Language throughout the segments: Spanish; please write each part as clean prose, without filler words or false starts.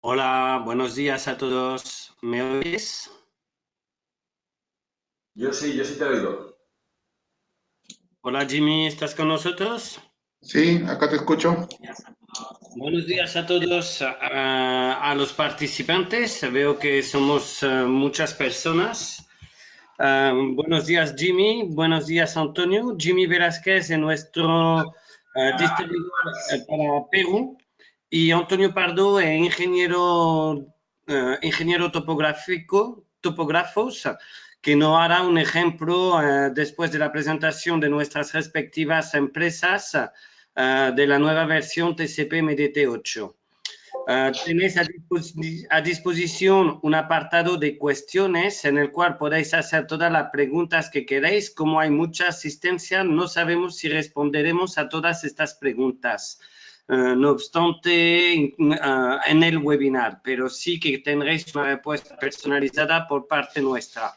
Hola, buenos días a todos. ¿Me oís? Yo sí te oigo. Hola Jimmy, ¿estás con nosotros? Sí, acá te escucho. Buenos días a todos, a los participantes. Veo que somos muchas personas. Buenos días Jimmy, buenos días Antonio. Jimmy Velázquez es nuestro distribuidor para Perú y Antonio Pardo es ingeniero topográfico, topógrafos, que nos hará un ejemplo después de la presentación de nuestras respectivas empresas de la nueva versión TCP MDT8. Tenéis a disposición un apartado de cuestiones en el cual podéis hacer todas las preguntas que queréis. Como hay mucha asistencia, no sabemos si responderemos a todas estas preguntas. No obstante, en el webinar, pero sí que tendréis una respuesta personalizada por parte nuestra.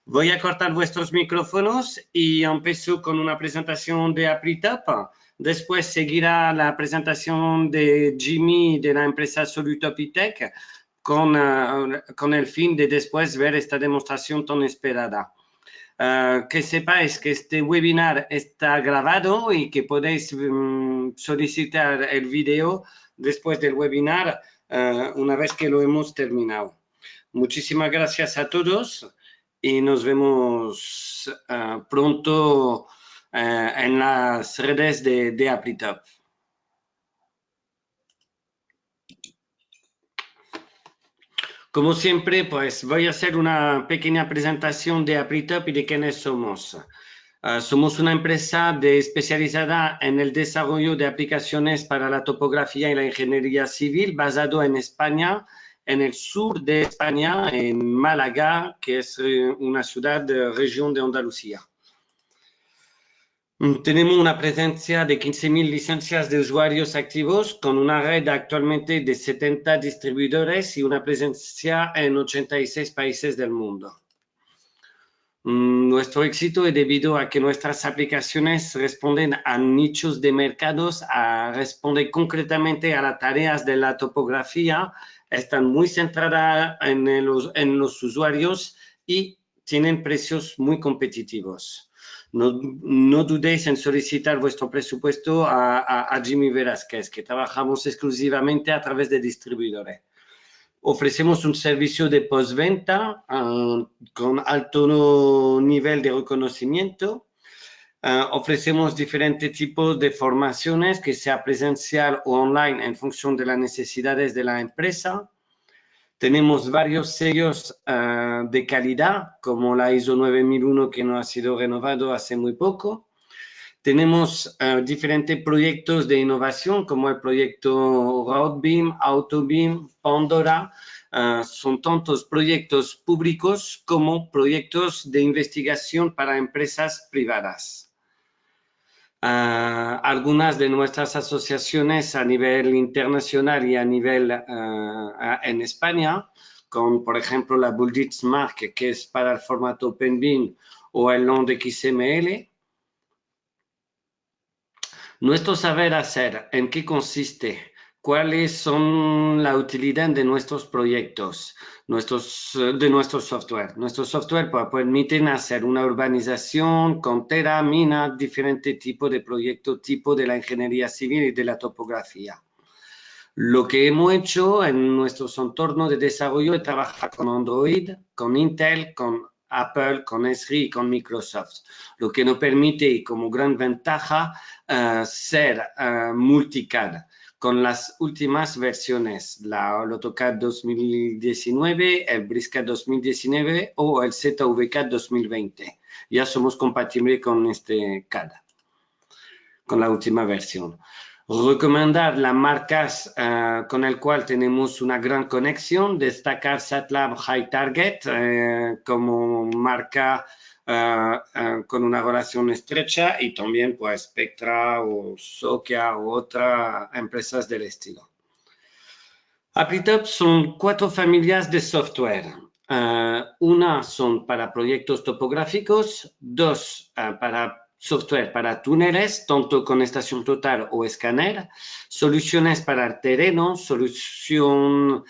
Voy a cortar vuestros micrófonos y empiezo con una presentación de ApplyTop. Después seguirá la presentación de Jimmy de la empresa Solutopitech con el fin de después ver esta demostración tan esperada. Que sepáis que este webinar está grabado y que podéis solicitar el video después del webinar una vez que lo hemos terminado. Muchísimas gracias a todos y nos vemos pronto en las redes de ApplyTop. Como siempre, pues voy a hacer una pequeña presentación de ApplyTop y de quiénes somos. Somos una empresa especializada en el desarrollo de aplicaciones para la topografía y la ingeniería civil, basado en España, en el sur de España, en Málaga, que es una ciudad de región de Andalucía. Tenemos una presencia de 15.000 licencias de usuarios activos con una red actualmente de 70 distribuidores y una presencia en 86 países del mundo. Nuestro éxito es debido a que nuestras aplicaciones responden a nichos de mercados, responden concretamente a las tareas de la topografía, están muy centradas en los usuarios y tienen precios muy competitivos. No dudéis en solicitar vuestro presupuesto a Jimmy Velázquez, que trabajamos exclusivamente a través de distribuidores. Ofrecemos un servicio de postventa con alto nivel de reconocimiento. Ofrecemos diferentes tipos de formaciones, que sea presencial o online, en función de las necesidades de la empresa. Tenemos varios sellos de calidad, como la ISO 9001, que no ha sido renovado hace muy poco. Tenemos diferentes proyectos de innovación, como el proyecto Roadbeam, Autobeam, Pandora. Son tantos proyectos públicos como proyectos de investigación para empresas privadas. Algunas de nuestras asociaciones a nivel internacional y a nivel en España, con por ejemplo la Bullditz Mark, que es para el formato OpenBeam, o el LOND XML. Nuestro saber hacer, ¿en qué consiste? ¿Cuáles son la utilidad de nuestros proyectos, de nuestro software? Nuestro software permite hacer una urbanización, cantera, mina, diferentes tipos de proyectos, tipo de la ingeniería civil y de la topografía. Lo que hemos hecho en nuestros entornos de desarrollo es trabajar con Android, con Intel, con Apple, con Esri y con Microsoft, lo que nos permite como gran ventaja ser multicad con las últimas versiones, el AutoCAD 2019, el BricsCAD 2019 o el ZVCAD 2020. Ya somos compatibles con este CAD, con la última versión. Recomendar las marcas con el cual tenemos una gran conexión, destacar SATLAB High Target como marca con una relación estrecha, y también pues Spectra o Sokia u otras empresas del estilo. ApplyTop son 4 familias de software. Una son para proyectos topográficos, 2 para software para túneles, tanto con estación total o escáner, soluciones para el terreno, solución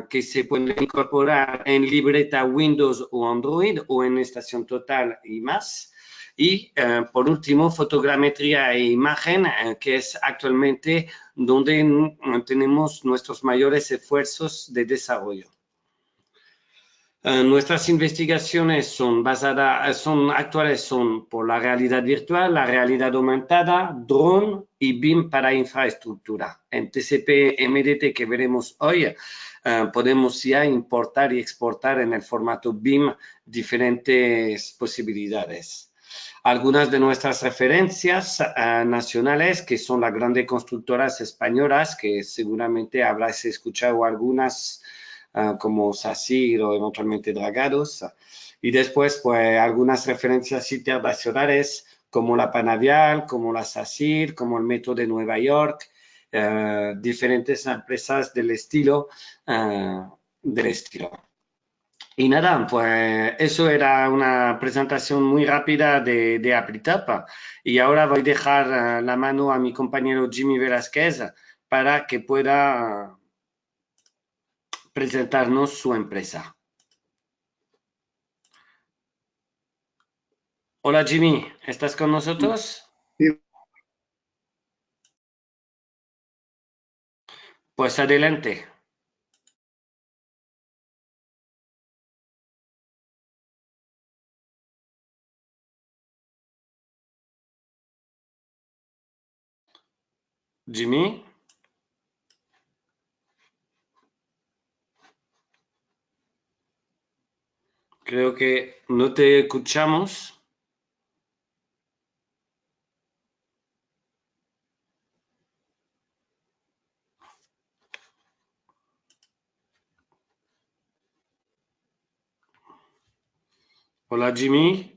que se puede incorporar en libreta Windows o Android o en estación total y más. Y por último, fotogrametría e imagen, que es actualmente donde tenemos nuestros mayores esfuerzos de desarrollo. Nuestras investigaciones son actuales son por la realidad virtual, la realidad aumentada, drone y BIM para infraestructura. En TCP/MDT que veremos hoy, podemos ya importar y exportar en el formato BIM diferentes posibilidades. Algunas de nuestras referencias nacionales, que son las grandes constructoras españolas, que seguramente habrás escuchado algunas, como SACIR o eventualmente Dragados, y después pues algunas referencias internacionales como la Panavial, como la SACIR, como el Metro de Nueva York, diferentes empresas del estilo. Y nada, pues eso era una presentación muy rápida de ApplyTop, y ahora voy a dejar la mano a mi compañero Jimmy Velázquez para que pueda presentarnos su empresa. Hola Jimmy, ¿estás con nosotros? Sí. Pues adelante. Jimmy. Creo que no te escuchamos. Hola Jimmy.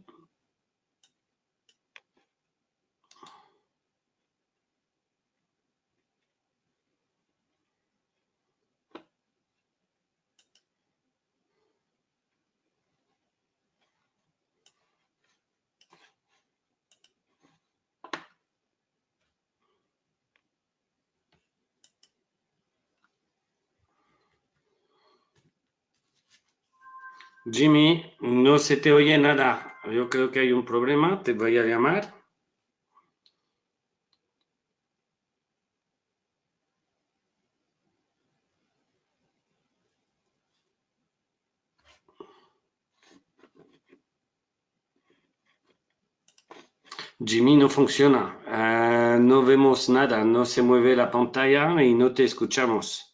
Jimmy, no se te oye nada. Yo creo que hay un problema. Te voy a llamar. Jimmy, no funciona. No vemos nada. No se mueve la pantalla y no te escuchamos.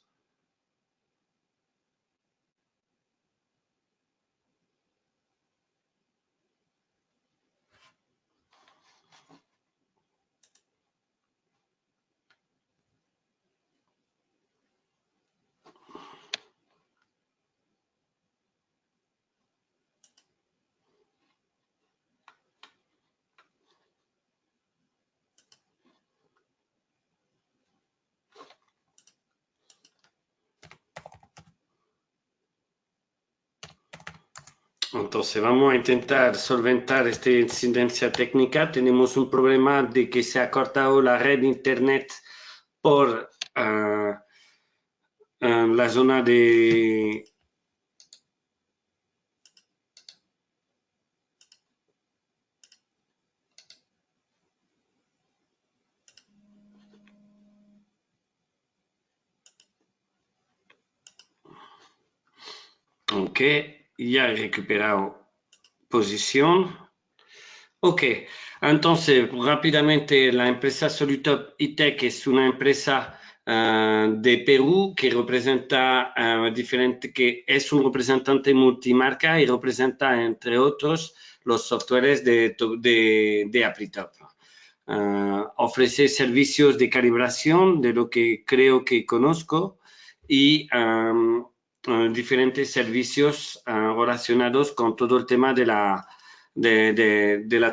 Entonces vamos a intentar solventar esta incidencia técnica. Tenemos un problema de que se ha cortado la red internet por la zona de... Ok, ya he recuperado posición. Ok, entonces rápidamente la empresa Solutop ITEC es una empresa de Perú que representa que es un representante multimarca y representa entre otros los softwares de ApplyTop. Ofrece servicios de calibración de lo que creo que conozco y diferentes servicios relacionados con todo el tema de la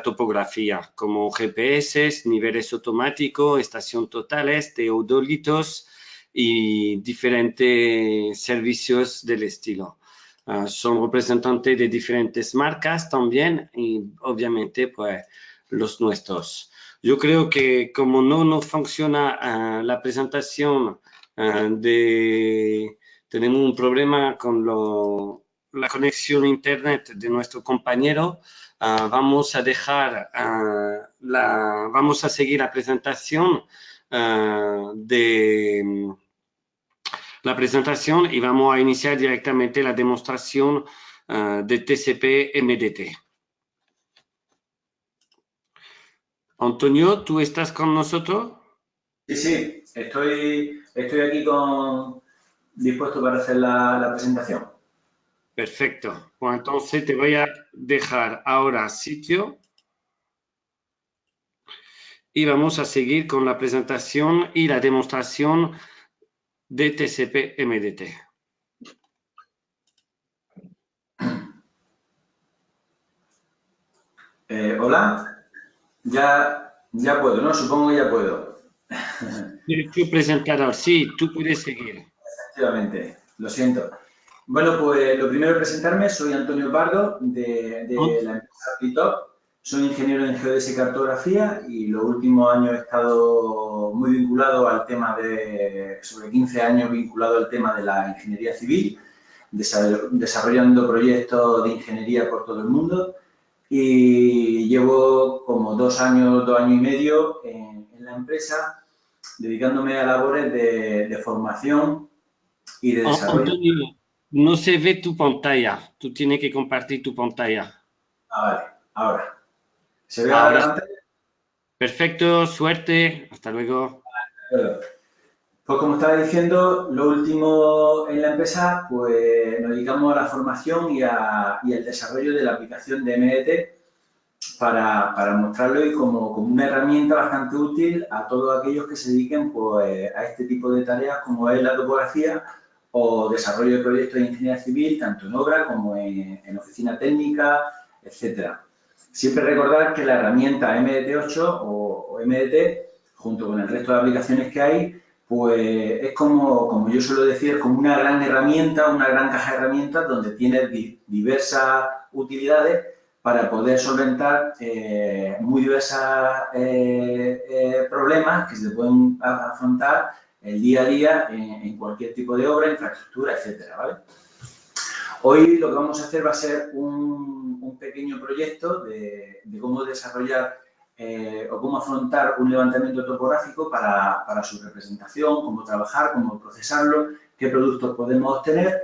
topografía, como GPS, niveles automáticos, estación totales, teodolitos y diferentes servicios del estilo. Son representantes de diferentes marcas también y obviamente pues los nuestros. Yo creo que como no funciona la presentación, tenemos un problema con la conexión a internet de nuestro compañero, vamos a dejar vamos a seguir la presentación y vamos a iniciar directamente la demostración de TCP/MDT. Antonio, ¿tú estás con nosotros? Sí, estoy aquí dispuesto para hacer la presentación. Perfecto. Pues entonces te voy a dejar ahora sitio y vamos a seguir con la presentación y la demostración de TCP/MDT. Hola, ya puedo, ¿no? Supongo que ya puedo. Tu presentador, sí, tú puedes seguir. Efectivamente, lo siento. Bueno, pues lo primero presentarme, soy Antonio Pardo de la empresa Pitop. Soy ingeniero en geodesia y cartografía y los últimos años he estado muy vinculado al tema sobre 15 años vinculado al tema de la ingeniería civil, desarrollando proyectos de ingeniería por todo el mundo. Y llevo como 2 años y medio en la empresa dedicándome a labores de formación y de desarrollo. Antonio, no se ve tu pantalla. Tú tienes que compartir tu pantalla. Vale, ahora. ¿Se ve ahora Ahora, la pantalla? perfecto, suerte. Hasta luego. Bueno, pues como estaba diciendo, lo último en la empresa, pues nos dedicamos a la formación y al desarrollo de la aplicación de MDT para mostrarlo y como una herramienta bastante útil a todos aquellos que se dediquen pues, a este tipo de tareas como es la topografía o desarrollo de proyectos de ingeniería civil, tanto en obra como en oficina técnica, etcétera. Siempre recordar que la herramienta MDT8 o MDT, junto con el resto de aplicaciones que hay, pues es como yo suelo decir, como una gran herramienta, una gran caja de herramientas donde tiene diversas utilidades para poder solventar muy diversos problemas que se pueden afrontar el día a día en cualquier tipo de obra, infraestructura, etcétera, ¿vale? Hoy lo que vamos a hacer va a ser un pequeño proyecto de cómo desarrollar o cómo afrontar un levantamiento topográfico para su representación, cómo trabajar, cómo procesarlo, qué productos podemos obtener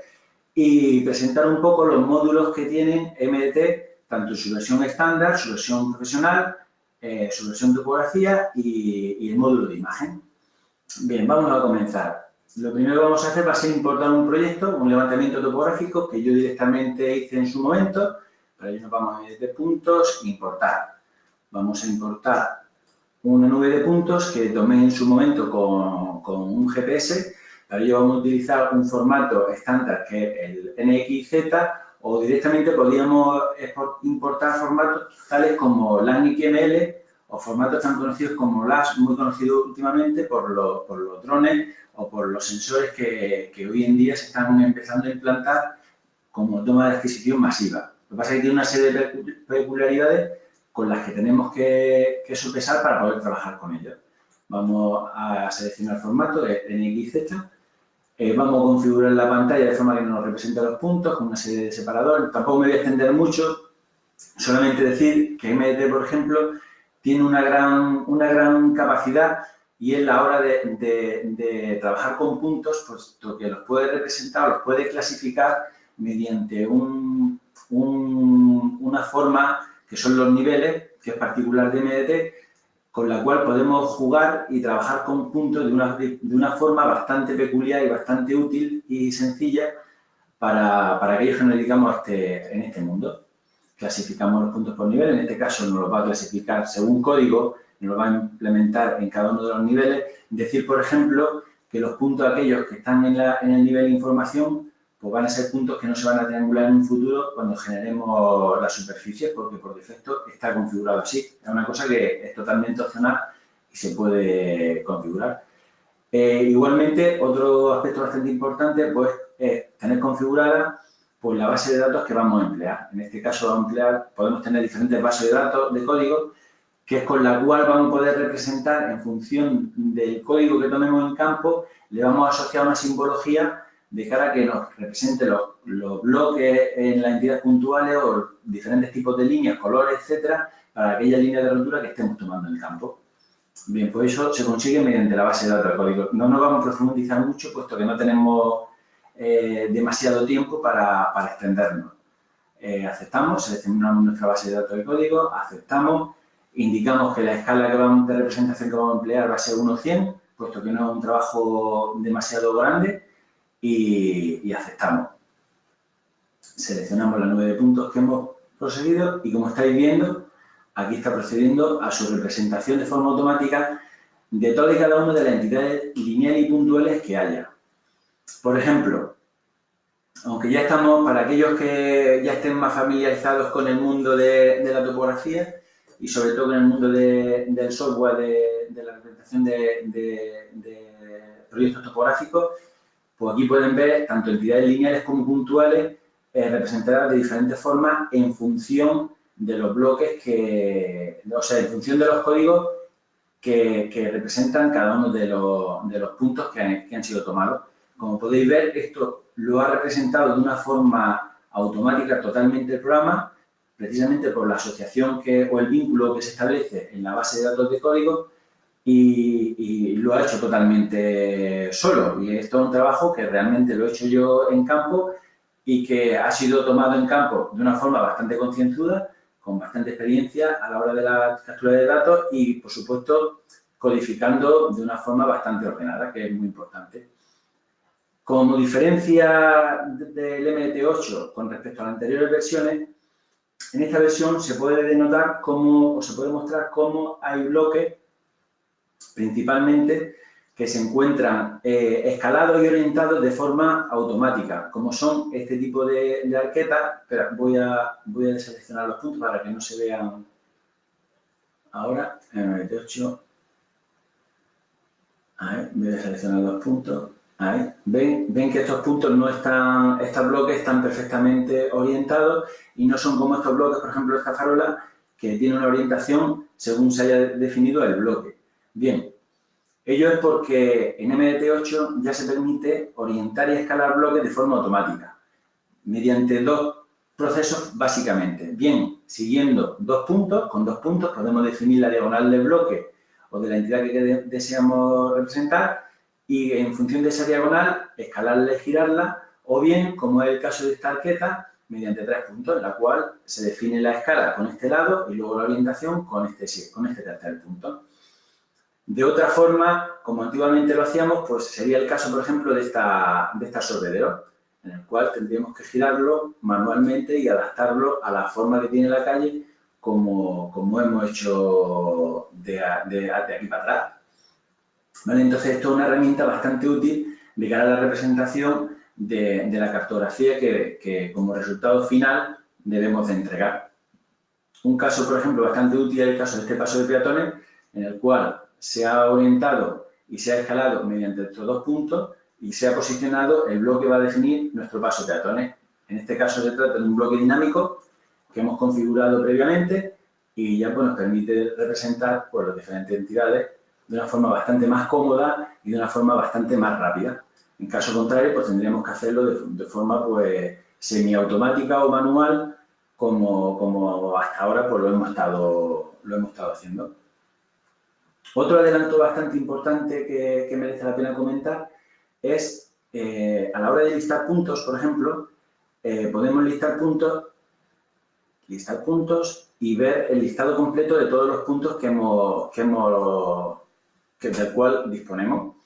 y presentar un poco los módulos que tienen MDT, tanto su versión estándar, su versión profesional, su versión topografía y el módulo de imagen. Bien, vamos a comenzar. Lo primero que vamos a hacer va a ser importar un proyecto, un levantamiento topográfico que yo directamente hice en su momento. Para ello nos vamos a ir de puntos, importar. Vamos a importar una nube de puntos que tomé en su momento con un GPS. Para ello vamos a utilizar un formato estándar que es el NXZ o directamente podríamos importar formatos tales como LAN-XML o formatos tan conocidos como LAS, muy conocidos últimamente por los drones o por los sensores que hoy en día se están empezando a implantar como toma de adquisición masiva. Lo que pasa es que tiene una serie de peculiaridades con las que tenemos que sopesar para poder trabajar con ellos. Vamos a seleccionar el formato de NXZ, vamos a configurar la pantalla de forma que nos represente los puntos con una serie de separadores. Tampoco me voy a extender mucho, solamente decir que MDT, por ejemplo, tiene una gran capacidad y es la hora de trabajar con puntos, puesto que los puede representar, los puede clasificar mediante una forma que son los niveles, que es particular de MDT, con la cual podemos jugar y trabajar con puntos de una forma bastante peculiar y bastante útil y sencilla para aquellos que nos dedicamos en este mundo. Clasificamos los puntos por nivel, en este caso nos los va a clasificar según código, nos lo va a implementar en cada uno de los niveles. Decir, por ejemplo, que los puntos aquellos que están en el nivel de información pues van a ser puntos que no se van a triangular en un futuro cuando generemos las superficies, porque por defecto está configurado así. Es una cosa que es totalmente opcional y se puede configurar. Igualmente, otro aspecto bastante importante pues, es tener configurada pues, la base de datos que vamos a emplear. En este caso, podemos tener diferentes bases de datos de código que es con la cual vamos a poder representar en función del código que tomemos en campo, le vamos a asociar una simbología de cara a que nos represente los bloques en las entidades puntuales o diferentes tipos de líneas, colores, etcétera, para aquella línea de rotura que estemos tomando en el campo. Bien, pues eso se consigue mediante la base de datos de código. No nos vamos a profundizar mucho, puesto que no tenemos demasiado tiempo para extendernos. Aceptamos, seleccionamos nuestra base de datos de código, aceptamos, indicamos que la escala de representación que vamos a emplear va a ser 1:100, puesto que no es un trabajo demasiado grande, y aceptamos. Seleccionamos la nube de puntos que hemos procedido y, como estáis viendo, aquí está procediendo a su representación de forma automática de todas y cada una de las entidades lineales y puntuales que haya. Por ejemplo, aunque ya estamos, para aquellos que ya estén más familiarizados con el mundo de la topografía y sobre todo con el mundo del software de la representación de proyectos topográficos, pues aquí pueden ver tanto entidades lineales como puntuales representadas de diferentes formas en función de los bloques o sea, en función de los códigos que representan cada uno de los puntos que han sido tomados. Como podéis ver, esto lo ha representado de una forma automática totalmente el programa, precisamente por la asociación o el vínculo que se establece en la base de datos de código, y lo ha hecho totalmente solo. Y esto es un trabajo que realmente lo he hecho yo en campo y que ha sido tomado en campo de una forma bastante concienzuda, con bastante experiencia a la hora de la captura de datos y, por supuesto, codificando de una forma bastante ordenada, que es muy importante. Como diferencia del MDT8 con respecto a las anteriores versiones, en esta versión se puede denotar o se puede mostrar cómo hay bloques, principalmente, que se encuentran escalados y orientados de forma automática, como son este tipo de arquetas. Espera, voy a deseleccionar los puntos para que no se vean ahora. MDT8. Ahí, voy a seleccionar los puntos. Ahí. Ven que estos puntos no están, estos bloques están perfectamente orientados y no son como estos bloques, por ejemplo, esta farola, que tiene una orientación según se haya definido el bloque. Bien, ello es porque en MDT8 ya se permite orientar y escalar bloques de forma automática, mediante dos procesos básicamente. Bien, siguiendo dos puntos, con 2 puntos podemos definir la diagonal del bloque o de la entidad que deseamos representar, y en función de esa diagonal, escalarla y girarla, o bien, como es el caso de esta arqueta, mediante 3 puntos, en la cual se define la escala con este lado y luego la orientación con este tercer punto. De otra forma, como antiguamente lo hacíamos, pues sería el caso, por ejemplo, de esta sorbedero, en el cual tendríamos que girarlo manualmente y adaptarlo a la forma que tiene la calle, como hemos hecho de aquí para atrás. ¿Vale? Entonces, esto es una herramienta bastante útil de cara a la representación de la cartografía que como resultado final debemos de entregar. Un caso, por ejemplo, bastante útil es el caso de este paso de peatones, en el cual se ha orientado y se ha escalado mediante estos 2 puntos y se ha posicionado el bloque que va a definir nuestro paso de peatones. En este caso se trata de un bloque dinámico que hemos configurado previamente y ya pues, nos permite representar pues, las diferentes entidades de una forma bastante más cómoda y de una forma bastante más rápida. En caso contrario, pues tendríamos que hacerlo de forma pues, semiautomática o manual, como hasta ahora pues, lo hemos estado haciendo. Otro adelanto bastante importante que merece la pena comentar es, a la hora de listar puntos, por ejemplo, podemos listar puntos y ver el listado completo de todos los puntos del cual disponemos.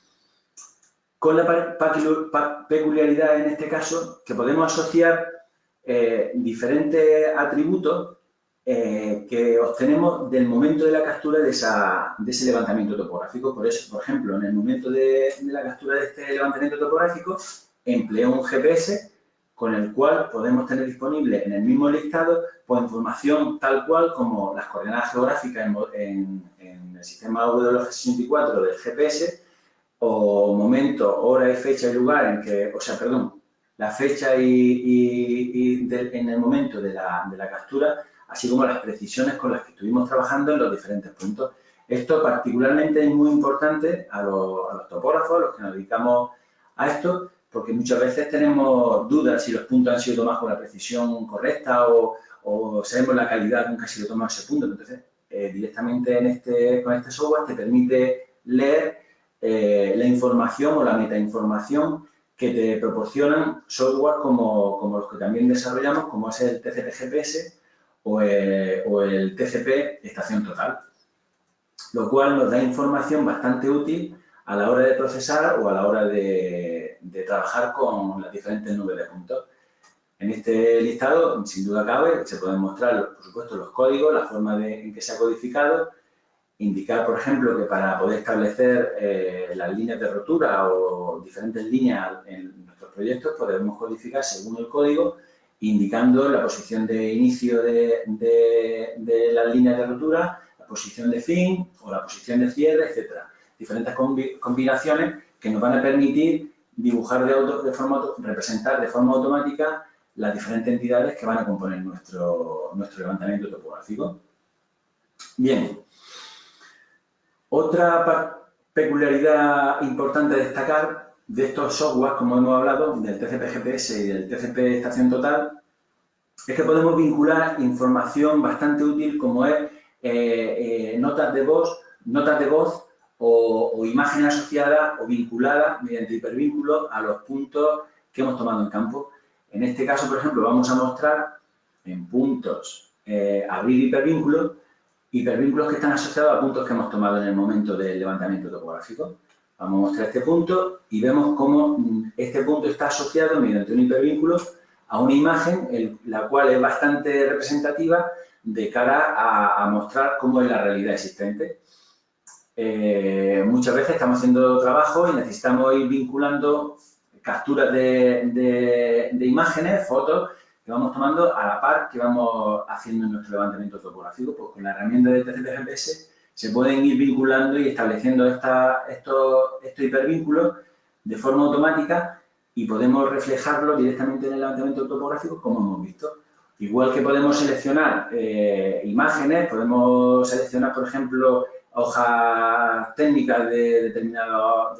Con la peculiaridad en este caso que podemos asociar diferentes atributos que obtenemos del momento de la captura de ese levantamiento topográfico. Por eso, por ejemplo, en el momento de la captura de este levantamiento topográfico, empleo un GPS con el cual podemos tener disponible en el mismo listado pues, información tal cual como las coordenadas geográficas en el sistema W64 del GPS, o momento, hora y fecha y lugar en que, la fecha en el momento de la captura, así como las precisiones con las que estuvimos trabajando en los diferentes puntos. Esto particularmente es muy importante a los topógrafos, a los que nos dedicamos a esto, porque muchas veces tenemos dudas si los puntos han sido tomados con la precisión correcta o sabemos la calidad con que ha sido tomado ese punto. Entonces, directamente con este software te permite leer la información o la metainformación que te proporcionan software como los que también desarrollamos, como es el TCP GPS o el TCP Estación Total, lo cual nos da información bastante útil a la hora de procesar o a la hora de trabajar con las diferentes nubes de puntos. En este listado, sin duda cabe, se pueden mostrar, por supuesto, los códigos, la forma en que se ha codificado, indicar, por ejemplo, que para poder establecer las líneas de rotura o diferentes líneas en nuestros proyectos, podemos codificar según el código, indicando la posición de inicio de las líneas de rotura, la posición de fin o la posición de cierre, etcétera. Diferentes combinaciones que nos van a permitir dibujar representar de forma automática las diferentes entidades que van a componer nuestro levantamiento topográfico. Bien. Otra peculiaridad importante a destacar de estos softwares, como hemos hablado, del TCP GPS y del TCP Estación Total, es que podemos vincular información bastante útil como es notas de voz o imágenes asociadas o vinculadas mediante hipervínculos a los puntos que hemos tomado en campo. En este caso, por ejemplo, vamos a mostrar en puntos abrir hipervínculos que están asociados a puntos que hemos tomado en el momento del levantamiento topográfico. Vamos a mostrar este punto y vemos cómo este punto está asociado mediante un hipervínculo a una imagen, la cual es bastante representativa de cara a mostrar cómo es la realidad existente. Muchas veces estamos haciendo trabajo y necesitamos ir vinculando capturas de imágenes, fotos, que vamos tomando a la par que vamos haciendo en nuestro levantamiento topográfico. Pues con la herramienta de TCP GPS se pueden ir vinculando y estableciendo estos hipervínculos de forma automática y podemos reflejarlo directamente en el levantamiento topográfico como hemos visto. Igual que podemos seleccionar imágenes, podemos seleccionar, por ejemplo, hojas técnicas de determinadas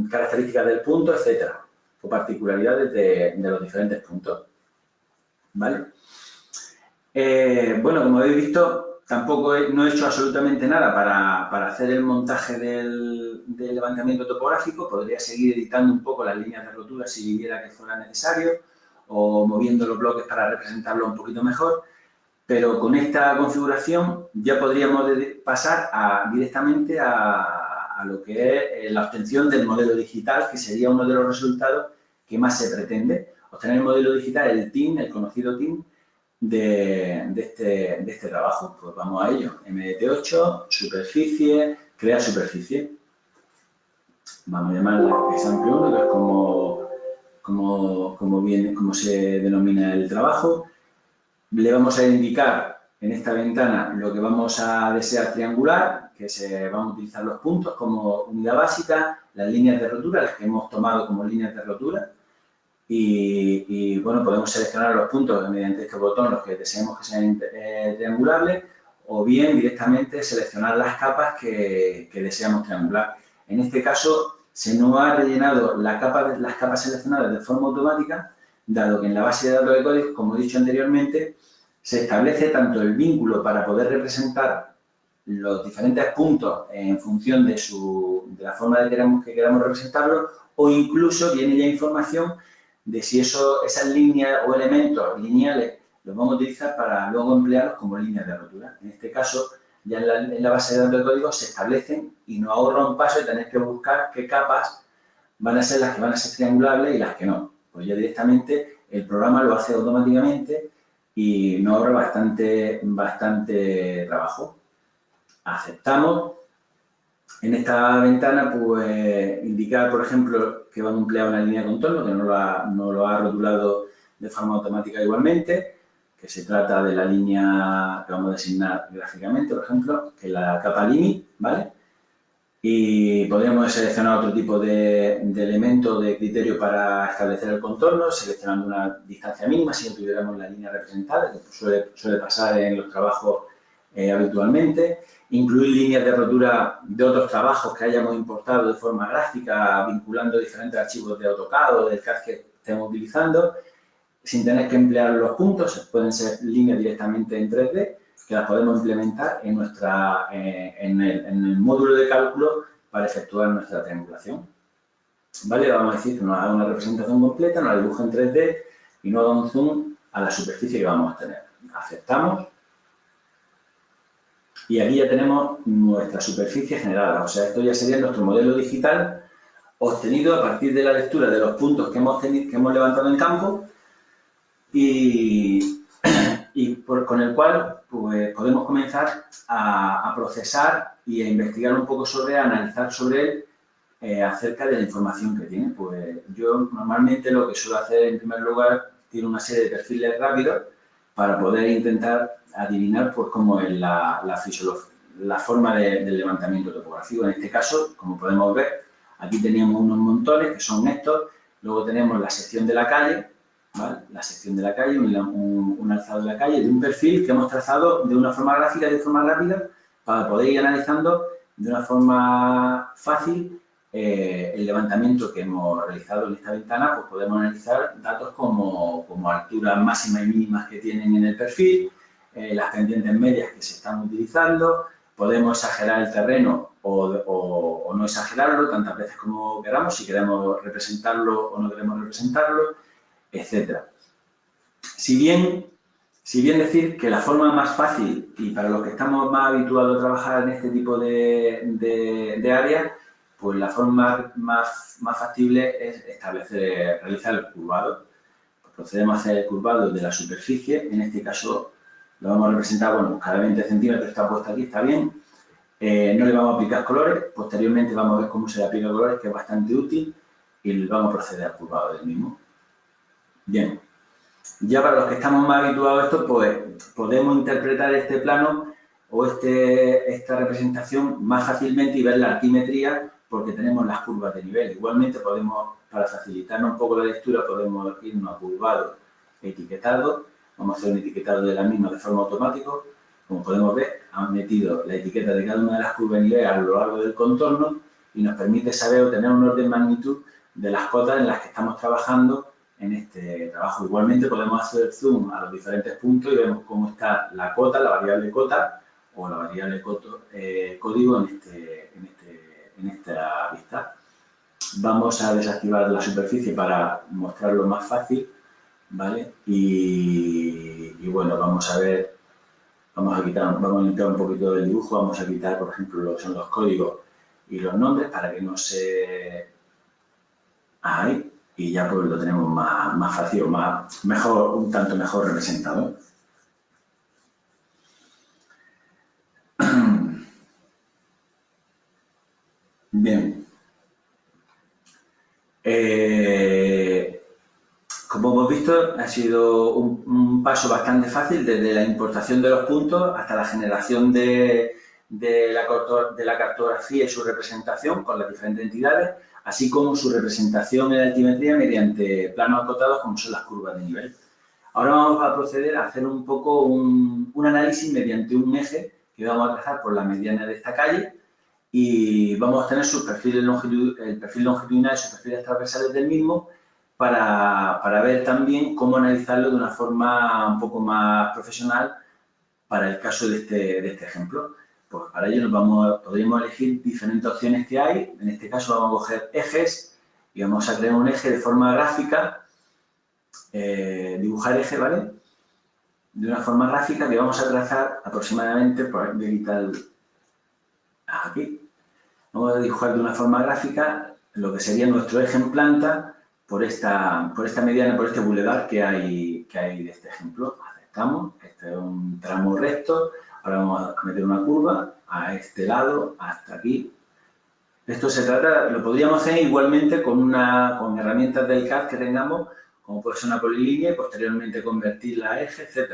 características del punto, etcétera, o particularidades de los diferentes puntos. ¿Vale? Bueno, como habéis visto, tampoco no he hecho absolutamente nada para hacer el montaje del levantamiento topográfico. Podría seguir editando un poco las líneas de rotura si viera que fuera necesario, o moviendo los bloques para representarlo un poquito mejor. Pero con esta configuración ya podríamos pasar directamente a lo que es la obtención del modelo digital, que sería uno de los resultados que más se pretende. Obtener el modelo digital, el TIM, el conocido TIM, de este trabajo. Pues vamos a ello. MDT8, superficie, crear superficie. Vamos a llamarla example 1, que es como se denomina el trabajo. Le vamos a indicar en esta ventana lo que vamos a desear triangular, que se van a utilizar los puntos como unidad básica, las líneas de rotura, las que hemos tomado como líneas de rotura. Y bueno, podemos seleccionar los puntos mediante este botón, los que deseemos que sean triangulables, o bien directamente seleccionar las capas que deseamos triangular. En este caso, se nos ha rellenado las capas seleccionadas de forma automática, dado que en la base de datos de código, como he dicho anteriormente, se establece tanto el vínculo para poder representar los diferentes puntos en función de la forma que queramos representarlos, o incluso viene ya información de si esas líneas o elementos lineales los vamos a utilizar para luego emplearlos como líneas de rotura. En este caso, ya en la base de datos de código se establecen y nos ahorra un paso de tener que buscar qué capas van a ser las que van a ser triangulables y las que no. Pues ya directamente el programa lo hace automáticamente y nos ahorra bastante trabajo. Aceptamos. En esta ventana, pues, indicar, por ejemplo, que vamos a emplear una línea de contorno, que no lo ha rotulado de forma automática igualmente, que se trata de la línea que vamos a designar gráficamente, por ejemplo, que es la capa limit, ¿vale? Y podríamos seleccionar otro tipo de elemento de criterio para establecer el contorno, seleccionando una distancia mínima si no tuviéramos la línea representada, que suele pasar en los trabajos habitualmente. Incluir líneas de rotura de otros trabajos que hayamos importado de forma gráfica, vinculando diferentes archivos de AutoCAD o del CAD que estemos utilizando, sin tener que emplear los puntos. Pueden ser líneas directamente en 3D, que las podemos implementar en el módulo de cálculo para efectuar nuestra triangulación. ¿Vale? Vamos a decir que nos haga una representación completa, nos la dibuja en 3D y nos haga un zoom a la superficie que vamos a tener. Aceptamos. Y aquí ya tenemos nuestra superficie generada. O sea, esto ya sería nuestro modelo digital obtenido a partir de la lectura de los puntos que hemos levantado en campo y con el cual pues, podemos comenzar a procesar y a investigar un poco sobre, a analizar sobre él acerca de la información que tiene. Pues yo normalmente lo que suelo hacer en primer lugar, tiene una serie de perfiles rápidos para poder intentar adivinar pues, cómo es la forma del levantamiento topográfico. En este caso, como podemos ver, aquí teníamos unos montones que son estos, luego tenemos la sección de la calle, ¿vale? La sección de la calle, un alzado de la calle, de un perfil que hemos trazado de una forma gráfica y de forma rápida para poder ir analizando de una forma fácil el levantamiento que hemos realizado en esta ventana. Pues podemos analizar datos como alturas máximas y mínimas que tienen en el perfil, las pendientes medias que se están utilizando, podemos exagerar el terreno o no exagerarlo tantas veces como queramos, si queremos representarlo o no queremos representarlo, etcétera. Si bien decir que la forma más fácil y para los que estamos más habituados a trabajar en este tipo de áreas, pues la forma más factible es realizar el curvado. Procedemos a hacer el curvado de la superficie, en este caso lo vamos a representar, bueno, cada 20 centímetros está puesto aquí, está bien. No le vamos a aplicar colores, posteriormente vamos a ver cómo se le aplica colores, que es bastante útil, y vamos a proceder al curvado del mismo. Bien, ya para los que estamos más habituados a esto, pues podemos interpretar este plano o esta representación más fácilmente y ver la altimetría porque tenemos las curvas de nivel. Igualmente podemos, para facilitarnos un poco la lectura, podemos irnos a curvado etiquetado. Vamos a hacer un etiquetado de la misma de forma automática. Como podemos ver, han metido la etiqueta de cada una de las curvas de nivel a lo largo del contorno y nos permite saber o tener un orden de magnitud de las cotas en las que estamos trabajando en este trabajo. Igualmente podemos hacer zoom a los diferentes puntos y vemos cómo está la cota, la variable cota o la variable código en esta vista. Vamos a desactivar la superficie para mostrarlo más fácil, ¿vale? Y bueno, vamos a ver, vamos a limpiar un poquito del dibujo, vamos a quitar, por ejemplo, lo que son los códigos y los nombres para que no se... Ahí. Y ya pues lo tenemos más fácil, un tanto mejor representado. Bien. Como hemos visto, ha sido un paso bastante fácil desde la importación de los puntos hasta la generación de la cartografía y su representación con las diferentes entidades, así como su representación en altimetría mediante planos acotados como son las curvas de nivel. Ahora vamos a proceder a hacer un poco un análisis mediante un eje que vamos a trazar por la mediana de esta calle y vamos a tener el perfil longitudinal y sus perfiles transversales del mismo para ver también cómo analizarlo de una forma un poco más profesional para el caso de este ejemplo. Pues para ello podríamos elegir diferentes opciones que hay. En este caso vamos a coger ejes y vamos a crear un eje de forma gráfica, dibujar eje, ¿vale? De una forma gráfica que vamos a trazar aproximadamente, por aquí. Vamos a dibujar de una forma gráfica lo que sería nuestro eje en planta por esta mediana, por este bulevar que hay de este ejemplo. Aceptamos, este es un tramo recto. Ahora vamos a meter una curva a este lado, hasta aquí. Esto lo podríamos hacer igualmente con herramientas del CAD que tengamos, como puede ser una polilínea y posteriormente convertirla a eje, etc.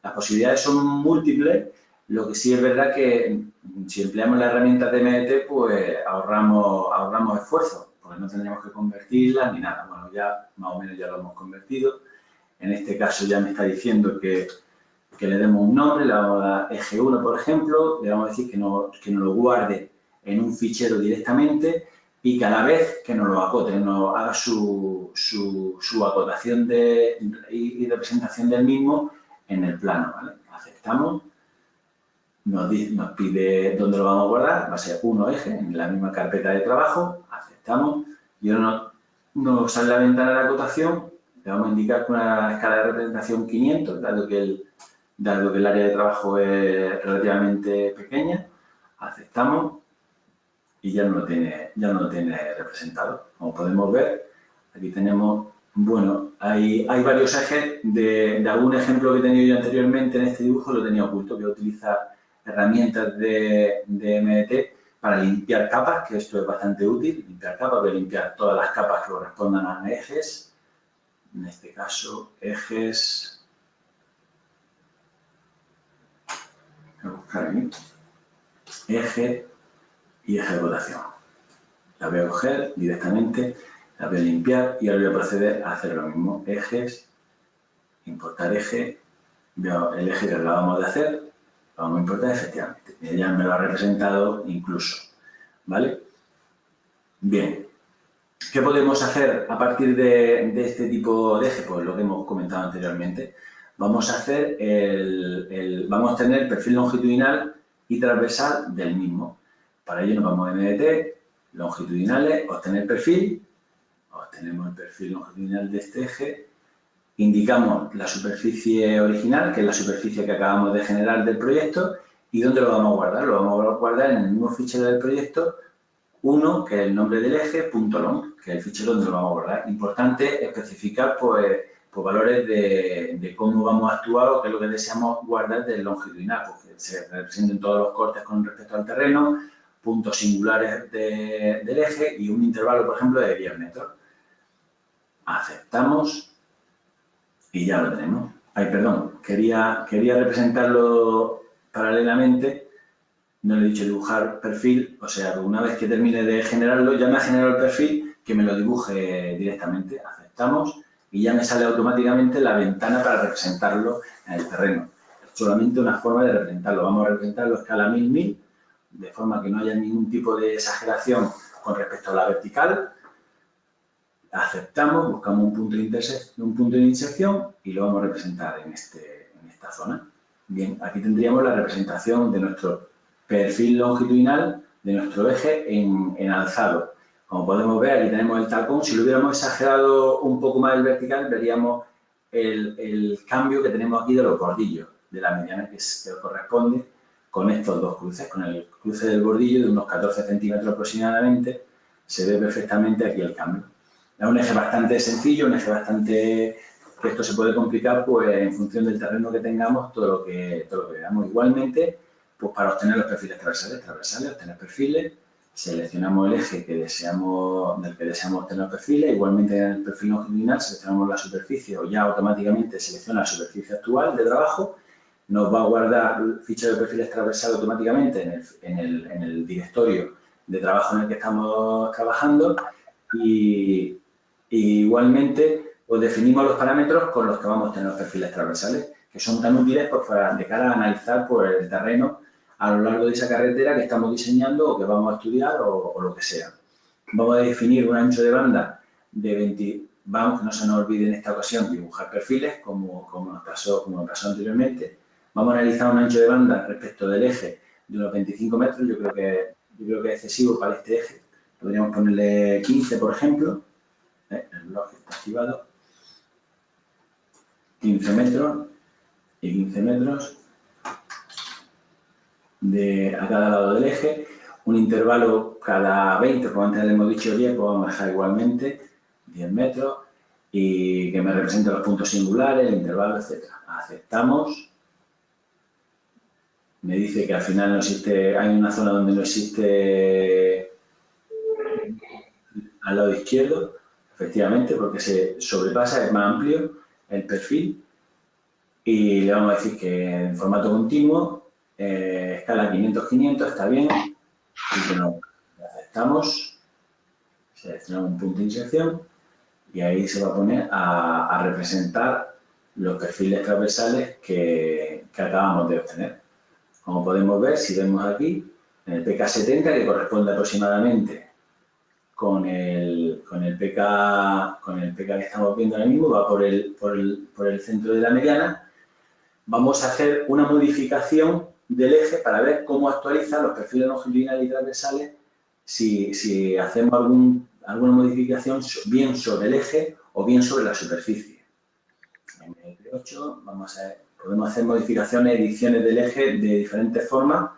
Las posibilidades son múltiples Lo que sí es verdad que si empleamos la herramienta de MDT, pues ahorramos esfuerzo, porque no tendríamos que convertirla ni nada. Bueno, ya más o menos ya lo hemos convertido. En este caso ya me está diciendo que le demos un nombre, le vamos a dar eje 1, por ejemplo, le vamos a decir que nos lo guarde en un fichero directamente y que a la vez que nos lo acote, nos haga su acotación y representación del mismo en el plano, ¿vale? Aceptamos, nos pide dónde lo vamos a guardar, va a ser 1 eje en la misma carpeta de trabajo, aceptamos y ahora nos sale la ventana de acotación, le vamos a indicar con una escala de representación 500, dado que el área de trabajo es relativamente pequeña, aceptamos y ya no lo tiene representado. Como podemos ver, aquí tenemos, bueno, hay varios ejes de algún ejemplo que he tenido yo anteriormente en este dibujo, lo tenía oculto, que utiliza herramientas de MDT para limpiar capas, que esto es bastante útil, limpiar capas, voy a limpiar todas las capas que correspondan a ejes, en este caso ejes, voy a buscar aquí, eje y eje de rotación. La voy a coger directamente, la voy a limpiar y ahora voy a proceder a hacer lo mismo. Ejes, importar eje, veo el eje que acabamos de hacer, lo vamos a importar efectivamente. Ya me lo ha representado incluso, ¿vale? Bien. ¿Qué podemos hacer a partir de este tipo de eje? Pues lo que hemos comentado anteriormente. Vamos a hacer vamos a tener el perfil longitudinal y transversal del mismo. Para ello nos vamos a MDT, longitudinales, obtener perfil, obtenemos el perfil longitudinal de este eje, indicamos la superficie original, que es la superficie que acabamos de generar del proyecto, y ¿dónde lo vamos a guardar? Lo vamos a guardar en el mismo fichero del proyecto, 1, que es el nombre del eje, .long, que es el fichero donde lo vamos a guardar. Importante especificar pues valores de cómo vamos a actuar o qué es lo que deseamos guardar del longitudinal, porque se representen todos los cortes con respecto al terreno, puntos singulares del eje y un intervalo, por ejemplo, de 10 metros. Aceptamos y ya lo tenemos. Ay, perdón, quería representarlo paralelamente. No le he dicho dibujar perfil, o sea, una vez que termine de generarlo, ya me ha generado el perfil, que me lo dibuje directamente. Aceptamos y ya me sale automáticamente la ventana para representarlo en el terreno. Es solamente una forma de representarlo. Vamos a representarlo a escala 1000, de forma que no haya ningún tipo de exageración con respecto a la vertical. Aceptamos, buscamos un punto de intersección y lo vamos a representar en esta zona. Bien, aquí tendríamos la representación de nuestro perfil longitudinal de nuestro eje en alzado. Como podemos ver, aquí tenemos el tacón. Si lo hubiéramos exagerado un poco más el vertical, veríamos el cambio que tenemos aquí de los bordillos de la mediana que corresponde con estos dos cruces. Con el cruce del bordillo de unos 14 centímetros aproximadamente, se ve perfectamente aquí el cambio. Es un eje bastante sencillo, un eje bastante que esto se puede complicar pues en función del terreno que tengamos, todo lo que veamos. Igualmente, pues para obtener los perfiles transversales, obtener perfiles, seleccionamos el eje del que deseamos obtener perfiles, igualmente en el perfil longitudinal seleccionamos la superficie o ya automáticamente selecciona la superficie actual de trabajo, nos va a guardar el fichero de perfiles transversales automáticamente en el directorio de trabajo en el que estamos trabajando y igualmente pues definimos los parámetros con los que vamos a obtener los perfiles transversales, que son tan útiles pues, de cara a analizar pues, el terreno a lo largo de esa carretera que estamos diseñando o que vamos a estudiar o lo que sea. Vamos a definir un ancho de banda de 20, vamos, que no se nos olvide en esta ocasión dibujar perfiles como nos pasó anteriormente. Vamos a analizar un ancho de banda respecto del eje de unos 25 metros, yo creo que es excesivo para este eje. Podríamos ponerle 15, por ejemplo. El blog está activado. 15 metros y 15 metros a cada lado del eje, un intervalo cada 20, como antes le hemos dicho 10, pues vamos a dejar igualmente 10 metros y que me represente los puntos singulares, el intervalo, etc. Aceptamos. Me dice que al final no existe, hay una zona donde no existe al lado izquierdo, efectivamente, porque se sobrepasa, es más amplio el perfil y le vamos a decir que en formato continuo escala 500-500, está bien. Y bueno, aceptamos, seleccionamos un punto de inserción y ahí se va a poner a representar los perfiles transversales que acabamos de obtener. Como podemos ver, si vemos aquí, en el PK70, que corresponde aproximadamente con el PK que estamos viendo ahora mismo, va por el centro de la mediana, vamos a hacer una modificación del eje para ver cómo actualiza los perfiles longitudinales y transversales si hacemos alguna modificación bien sobre el eje o bien sobre la superficie. En el P8 podemos hacer modificaciones, ediciones del eje de diferentes formas.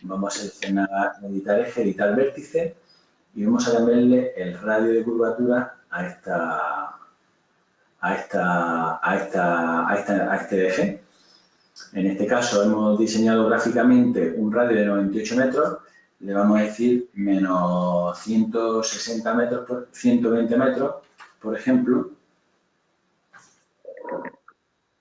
Vamos a seleccionar editar eje, editar vértice y vamos a cambiarle el radio de curvatura a este eje. En este caso hemos diseñado gráficamente un radio de 98 metros, le vamos a decir menos 160 metros por 120 metros, por ejemplo,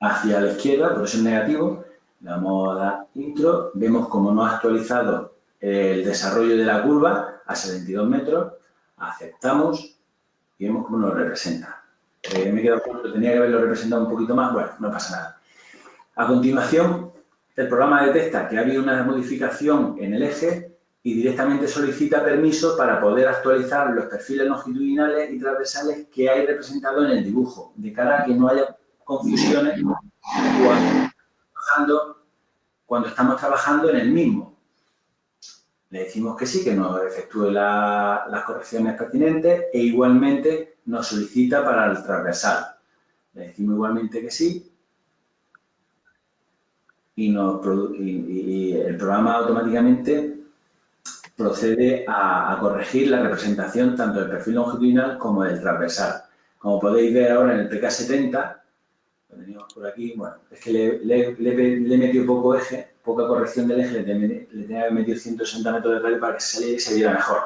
hacia la izquierda, por eso es negativo. Le vamos a dar intro, vemos cómo nos ha actualizado el desarrollo de la curva a 72 metros, aceptamos y vemos cómo nos representa. Me he quedado corto, tenía que haberlo representado un poquito más, bueno, no pasa nada. A continuación, el programa detecta que ha habido una modificación en el eje y directamente solicita permiso para poder actualizar los perfiles longitudinales y transversales que hay representados en el dibujo, de cara a que no haya confusiones cuando estamos trabajando en el mismo. Le decimos que sí, que nos efectúe las correcciones pertinentes e igualmente nos solicita para el transversal. Le decimos igualmente que sí y el programa automáticamente procede a corregir la representación tanto del perfil longitudinal como del transversal. Como podéis ver ahora en el PK70, lo teníamos por aquí, bueno, es que le he metido poco eje, poca corrección del eje, le tenía que haber metido 160 metros de radio para que se saliera y se viera mejor,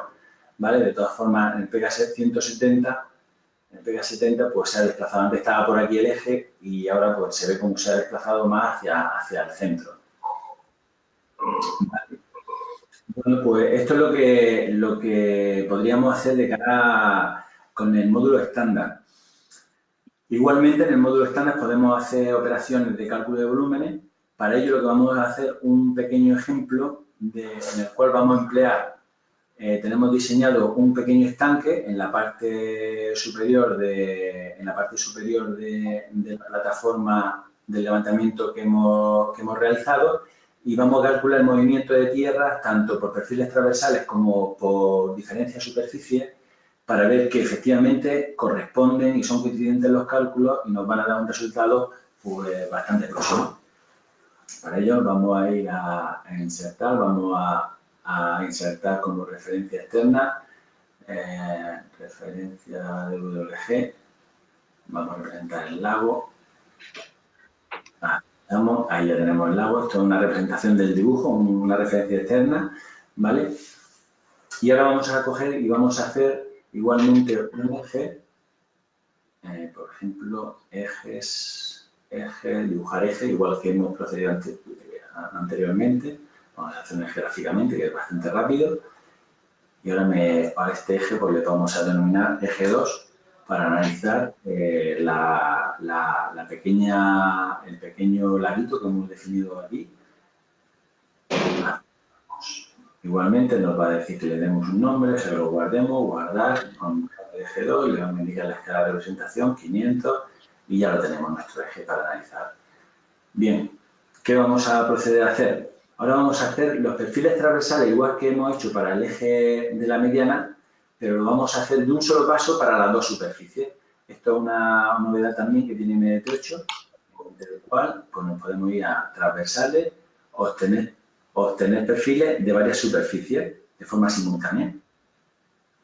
¿vale? De todas formas, en el PK170, pues se ha desplazado, antes estaba por aquí el eje y ahora pues se ve como se ha desplazado más hacia el centro. ¿Vale? Bueno, pues esto es lo que podríamos hacer de cara con el módulo estándar. Igualmente, en el módulo estándar podemos hacer operaciones de cálculo de volúmenes. Para ello, lo que vamos a hacer un pequeño ejemplo en el cual vamos a emplear, tenemos diseñado un pequeño estanque en la parte superior de la plataforma del levantamiento que hemos realizado y vamos a calcular el movimiento de tierra tanto por perfiles transversales como por diferencia de superficie, para ver que efectivamente corresponden y son coincidentes los cálculos y nos van a dar un resultado pues, bastante próximo. Para ello vamos a ir a insertar, vamos a insertar como referencia externa, referencia de WG, vamos a representar el lago, ahí ya tenemos el lago, esto es una representación del dibujo, una referencia externa, ¿vale? Y ahora vamos a coger y vamos a hacer igualmente un eje, por ejemplo, dibujar eje, igual que hemos procedido anteriormente. Vamos a hacer un eje gráficamente, que es bastante rápido. Y ahora a este eje pues, le vamos a denominar eje 2 para analizar el pequeño laguito que hemos definido aquí. Igualmente nos va a decir que le demos un nombre, se lo guardemos, guardar, con el eje 2, le vamos a indicar la escala de representación, 500, y ya lo tenemos nuestro eje para analizar. Bien, ¿qué vamos a proceder a hacer? Ahora vamos a hacer los perfiles transversales, igual que hemos hecho para el eje de la mediana, pero lo vamos a hacer de un solo paso para las dos superficies. Esto es una novedad también que tiene MDT8, entre el cual pues, nos podemos ir a transversales, obtener perfiles de varias superficies de forma simultánea.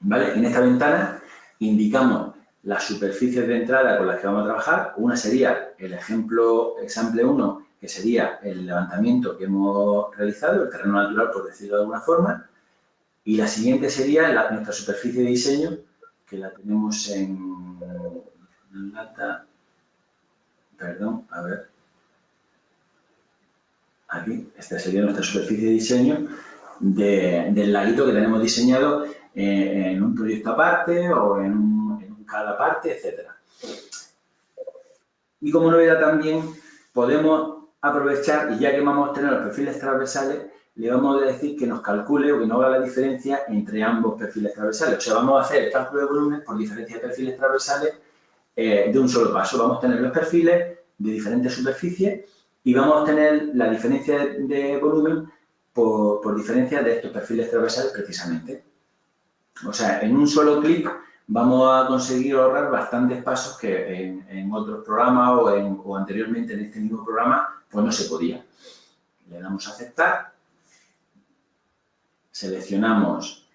¿Vale? En esta ventana indicamos las superficies de entrada con las que vamos a trabajar. Una sería el example 1, que sería el levantamiento que hemos realizado, el terreno natural, por decirlo de alguna forma. Y la siguiente sería nuestra superficie de diseño, que la tenemos en data. Perdón, a ver. Aquí aquí, esta sería nuestra superficie de diseño del laguito que tenemos diseñado en un proyecto aparte o en un CAD aparte, etcétera. Y como novedad también podemos aprovechar, y ya que vamos a obtener los perfiles transversales, le vamos a decir que nos calcule o que nos haga la diferencia entre ambos perfiles transversales. O sea, vamos a hacer el cálculo de volumen por diferencia de perfiles transversales de un solo paso. Vamos a obtener los perfiles de diferentes superficies y vamos a obtener la diferencia de volumen por diferencia de estos perfiles transversales precisamente. O sea, en un solo clic vamos a conseguir ahorrar bastantes pasos que en otros programas o anteriormente en este mismo programa pues no se podía. Le damos a aceptar, seleccionamos,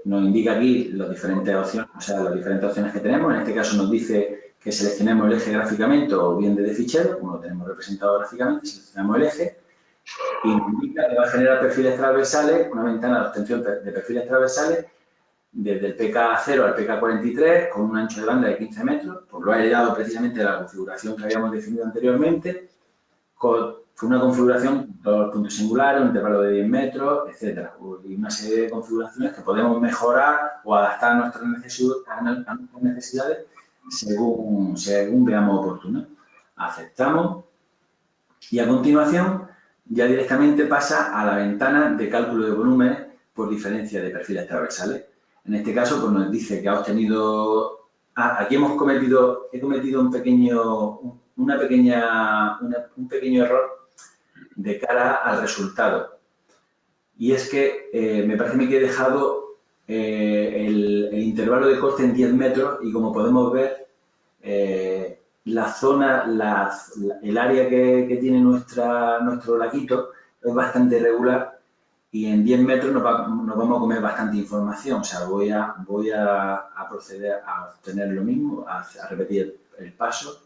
nos indica aquí las diferentes opciones, o sea, las diferentes opciones que tenemos. En este caso nos dice que seleccionemos el eje gráficamente o bien desde fichero, como lo tenemos representado gráficamente, seleccionamos el eje y nos indica que va a generar perfiles transversales, una ventana de obtención de perfiles transversales desde el PK0 al PK43 con un ancho de banda de 15 metros, pues lo ha heredado precisamente de la configuración que habíamos definido anteriormente, con una configuración, todos los puntos singulares, un intervalo de 10 metros, etcétera, y una serie de configuraciones que podemos mejorar o adaptar a nuestras necesidades según veamos oportuno. Aceptamos y a continuación ya directamente pasa a la ventana de cálculo de volúmenes por diferencia de perfiles transversales. En este caso, pues nos dice que ha obtenido... aquí he cometido un pequeño error de cara al resultado. Y es que me parece que he dejado el intervalo de corte en 10 metros y como podemos ver, la zona, el área que tiene nuestro laguito es bastante irregular y en 10 metros nos vamos a comer bastante información. O sea, voy a proceder a obtener lo mismo, a repetir el paso,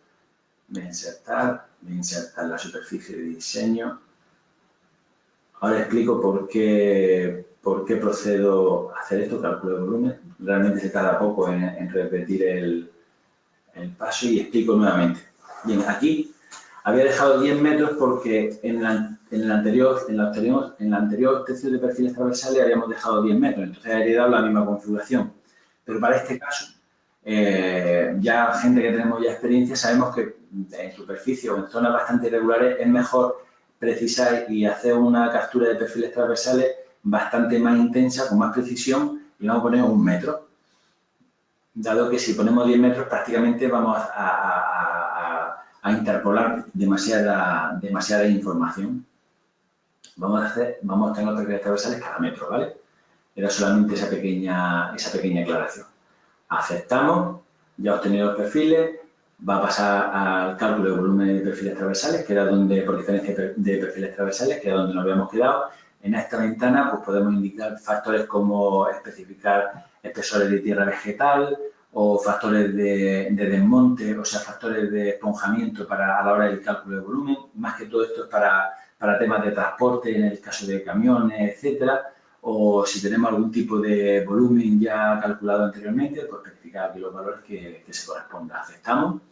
de insertar la superficie de diseño. Ahora explico por qué procedo a hacer esto, cálculo de volumen. Realmente se tarda poco en repetir el paso y explico nuevamente. Bien, aquí había dejado 10 metros porque en la anterior obtención de perfiles transversales habíamos dejado 10 metros, entonces he heredado la misma configuración. Pero para este caso, ya gente que tenemos ya experiencia, sabemos que en superficie o en zonas bastante irregulares es mejor precisar y hacer una captura de perfiles transversales bastante más intensa, con más precisión, y vamos a poner 1 metro. Dado que si ponemos 10 metros prácticamente vamos a interpolar demasiada información. Vamos a tener los perfiles transversales cada metro, ¿vale? Era solamente esa pequeña aclaración. Aceptamos, ya obtenido los perfiles, va a pasar al cálculo de volumen de perfiles transversales, que era donde, por diferencia de perfiles transversales, que era donde nos habíamos quedado. En esta ventana pues podemos indicar factores como especificar espesores de tierra vegetal o factores de desmonte, o sea, factores de esponjamiento a la hora del cálculo de volumen. Más que todo esto es para temas de transporte, en el caso de camiones, etcétera. O si tenemos algún tipo de volumen ya calculado anteriormente, pues especificar aquí los valores que se correspondan. Aceptamos.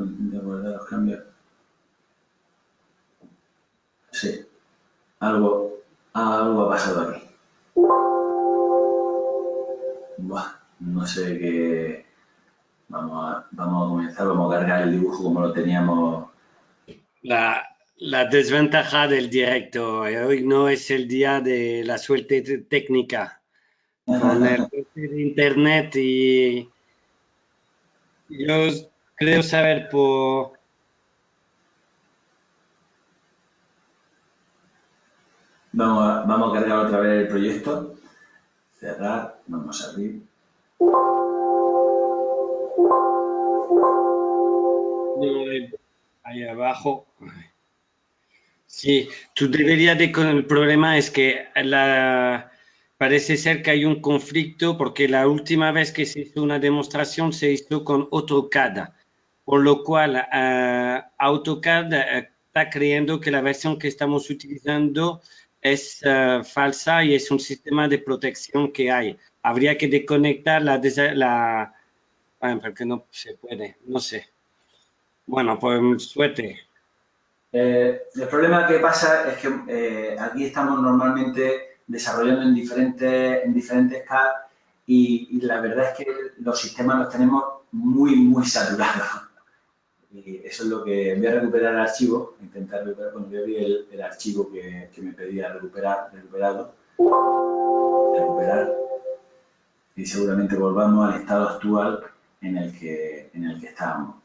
De guardar los cambios. Sí, algo ha pasado aquí. Buah, no sé qué. Vamos a comenzar, vamos a cargar el dibujo como lo teníamos. La desventaja del directo. Hoy no es el día de la suerte técnica. Con el de internet y yo creo saber por... Vamos a cargar otra vez el proyecto. Cerrar, vamos a abrir. Ahí abajo. Sí, tú deberías de... El problema es que parece ser que hay un conflicto porque la última vez que se hizo una demostración se hizo con AutoCAD, por lo cual AutoCAD está creyendo que la versión que estamos utilizando es falsa y es un sistema de protección que hay. Habría que desconectar porque no se puede, no sé. Bueno, pues suerte. El problema que pasa es que aquí estamos normalmente desarrollando en diferentes CAD y la verdad es que los sistemas los tenemos muy saturados. Y eso es lo que voy a recuperar el archivo, intentar recuperar, cuando voy a abrir el archivo que me pedía recuperar, y seguramente volvamos al estado actual en el que estábamos.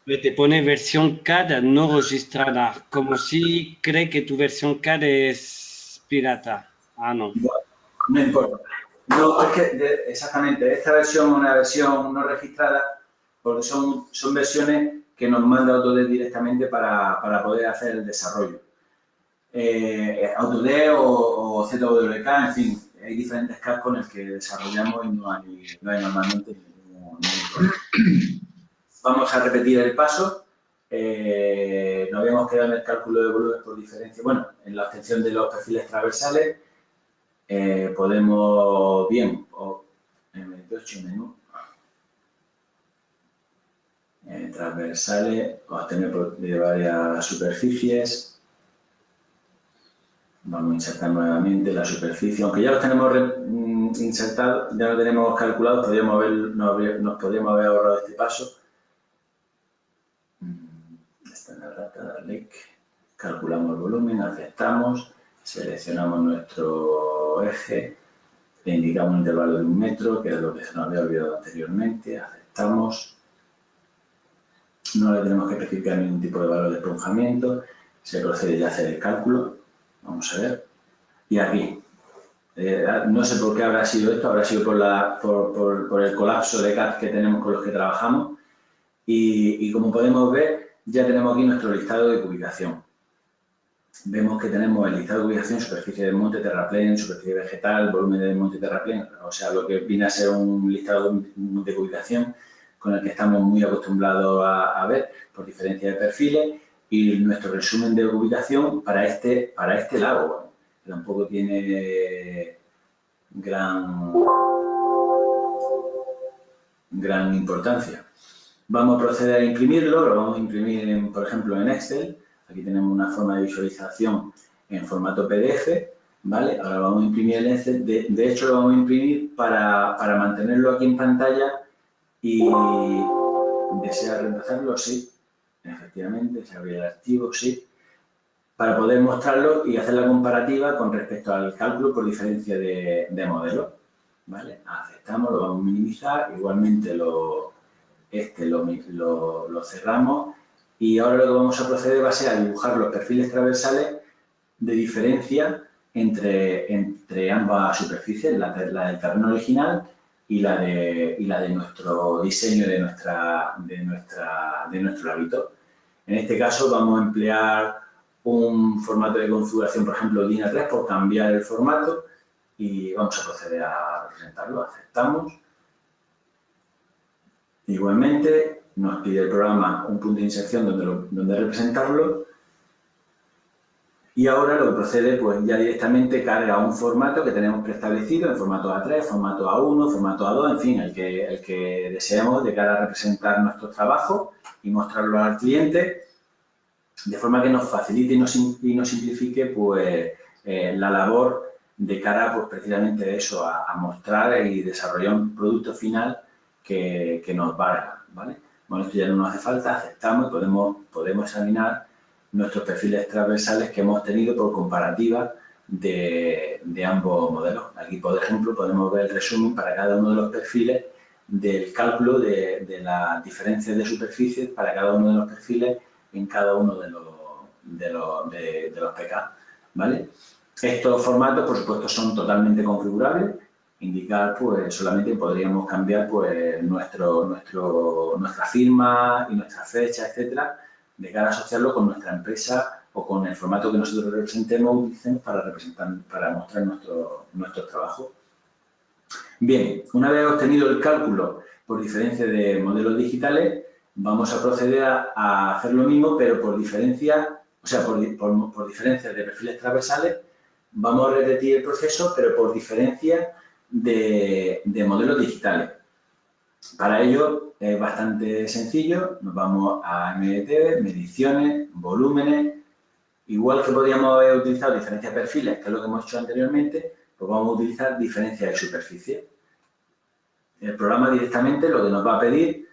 Te pone versión CAD no registrada, como si cree que tu versión CAD es pirata. Ah, no. Bueno, no importa. No, es que exactamente, esta versión es una versión no registrada porque son versiones que nos manda Autodesk directamente para poder hacer el desarrollo. Autodesk o ZWK, en fin, hay diferentes CAD con el que desarrollamos y no hay normalmente ningún problema. Vamos a repetir el paso. Nos habíamos quedado en el cálculo de volumen por diferencia, bueno, en la obtención de los perfiles transversales. Podemos, bien, en 28 menú, transversales, obtener de varias superficies. Vamos a insertar nuevamente la superficie, aunque ya los tenemos insertados, ya lo tenemos calculado, nos podríamos haber ahorrado este paso. Esta es la data, calculamos el volumen, aceptamos, seleccionamos nuestro eje, le indicamos un intervalo de 1 metro, que es lo que se nos había olvidado anteriormente, aceptamos. No le tenemos que especificar ningún tipo de valor de esponjamiento, se procede ya a hacer el cálculo, vamos a ver, y aquí, no sé por qué habrá sido esto, habrá sido por el colapso de CAD que tenemos con los que trabajamos, y como podemos ver, ya tenemos aquí nuestro listado de ubicación. Vemos que tenemos el listado de ubicación, superficie de monte, terraplén, superficie vegetal, volumen de monte y terraplén, o sea, lo que viene a ser un listado de ubicación con el que estamos muy acostumbrados a ver por diferencia de perfiles y nuestro resumen de ubicación para este lago, bueno, que tampoco tiene gran importancia. Vamos a proceder a imprimirlo, lo vamos a imprimir, por ejemplo, en Excel. Aquí tenemos una forma de visualización en formato PDF, ¿vale? Ahora vamos a imprimir el Excel. De hecho, lo vamos a imprimir para mantenerlo aquí en pantalla y ¿desea reemplazarlo? Sí. Efectivamente, se abre el archivo, sí. Para poder mostrarlo y hacer la comparativa con respecto al cálculo por diferencia de modelo, ¿vale? Aceptamos, lo vamos a minimizar, igualmente lo cerramos y ahora lo que vamos a proceder va a ser a dibujar los perfiles transversales de diferencia entre ambas superficies, la del terreno original y la de nuestro diseño de nuestro hábito. En este caso vamos a emplear un formato de configuración, por ejemplo, DIN A3 por cambiar el formato y vamos a proceder a representarlo. Aceptamos. Igualmente, nos pide el programa un punto de inserción donde representarlo y ahora lo que procede, pues ya directamente carga un formato que tenemos preestablecido en formato A3, formato A1, formato A2, en fin, el que deseemos de cara a representar nuestros trabajos y mostrarlo al cliente de forma que nos facilite y nos simplifique pues, la labor de cara pues, precisamente a eso, a mostrar y desarrollar un producto final que nos valga, ¿vale? Bueno, esto ya no nos hace falta, aceptamos y podemos examinar nuestros perfiles transversales que hemos tenido por comparativa de ambos modelos. Aquí, por ejemplo, podemos ver el resumen para cada uno de los perfiles del cálculo de las diferencias de superficies para cada uno de los perfiles en cada uno de los PK, ¿vale? Estos formatos, por supuesto, son totalmente configurables. Indicar, pues, solamente podríamos cambiar, pues, nuestra firma y nuestra fecha, etcétera, de cara a asociarlo con nuestra empresa o con el formato que nosotros representemos para mostrar nuestro trabajo. Bien, una vez obtenido el cálculo por diferencia de modelos digitales, vamos a proceder a hacer lo mismo, pero por diferencia, o sea, por diferencias de perfiles transversales, vamos a repetir el proceso, pero por diferencia de modelos digitales. Para ello es bastante sencillo, nos vamos a MDT, mediciones, volúmenes. Igual que podríamos haber utilizado diferencias de perfiles, que es lo que hemos hecho anteriormente, pues vamos a utilizar diferencias de superficie. El programa directamente lo que nos va a pedir,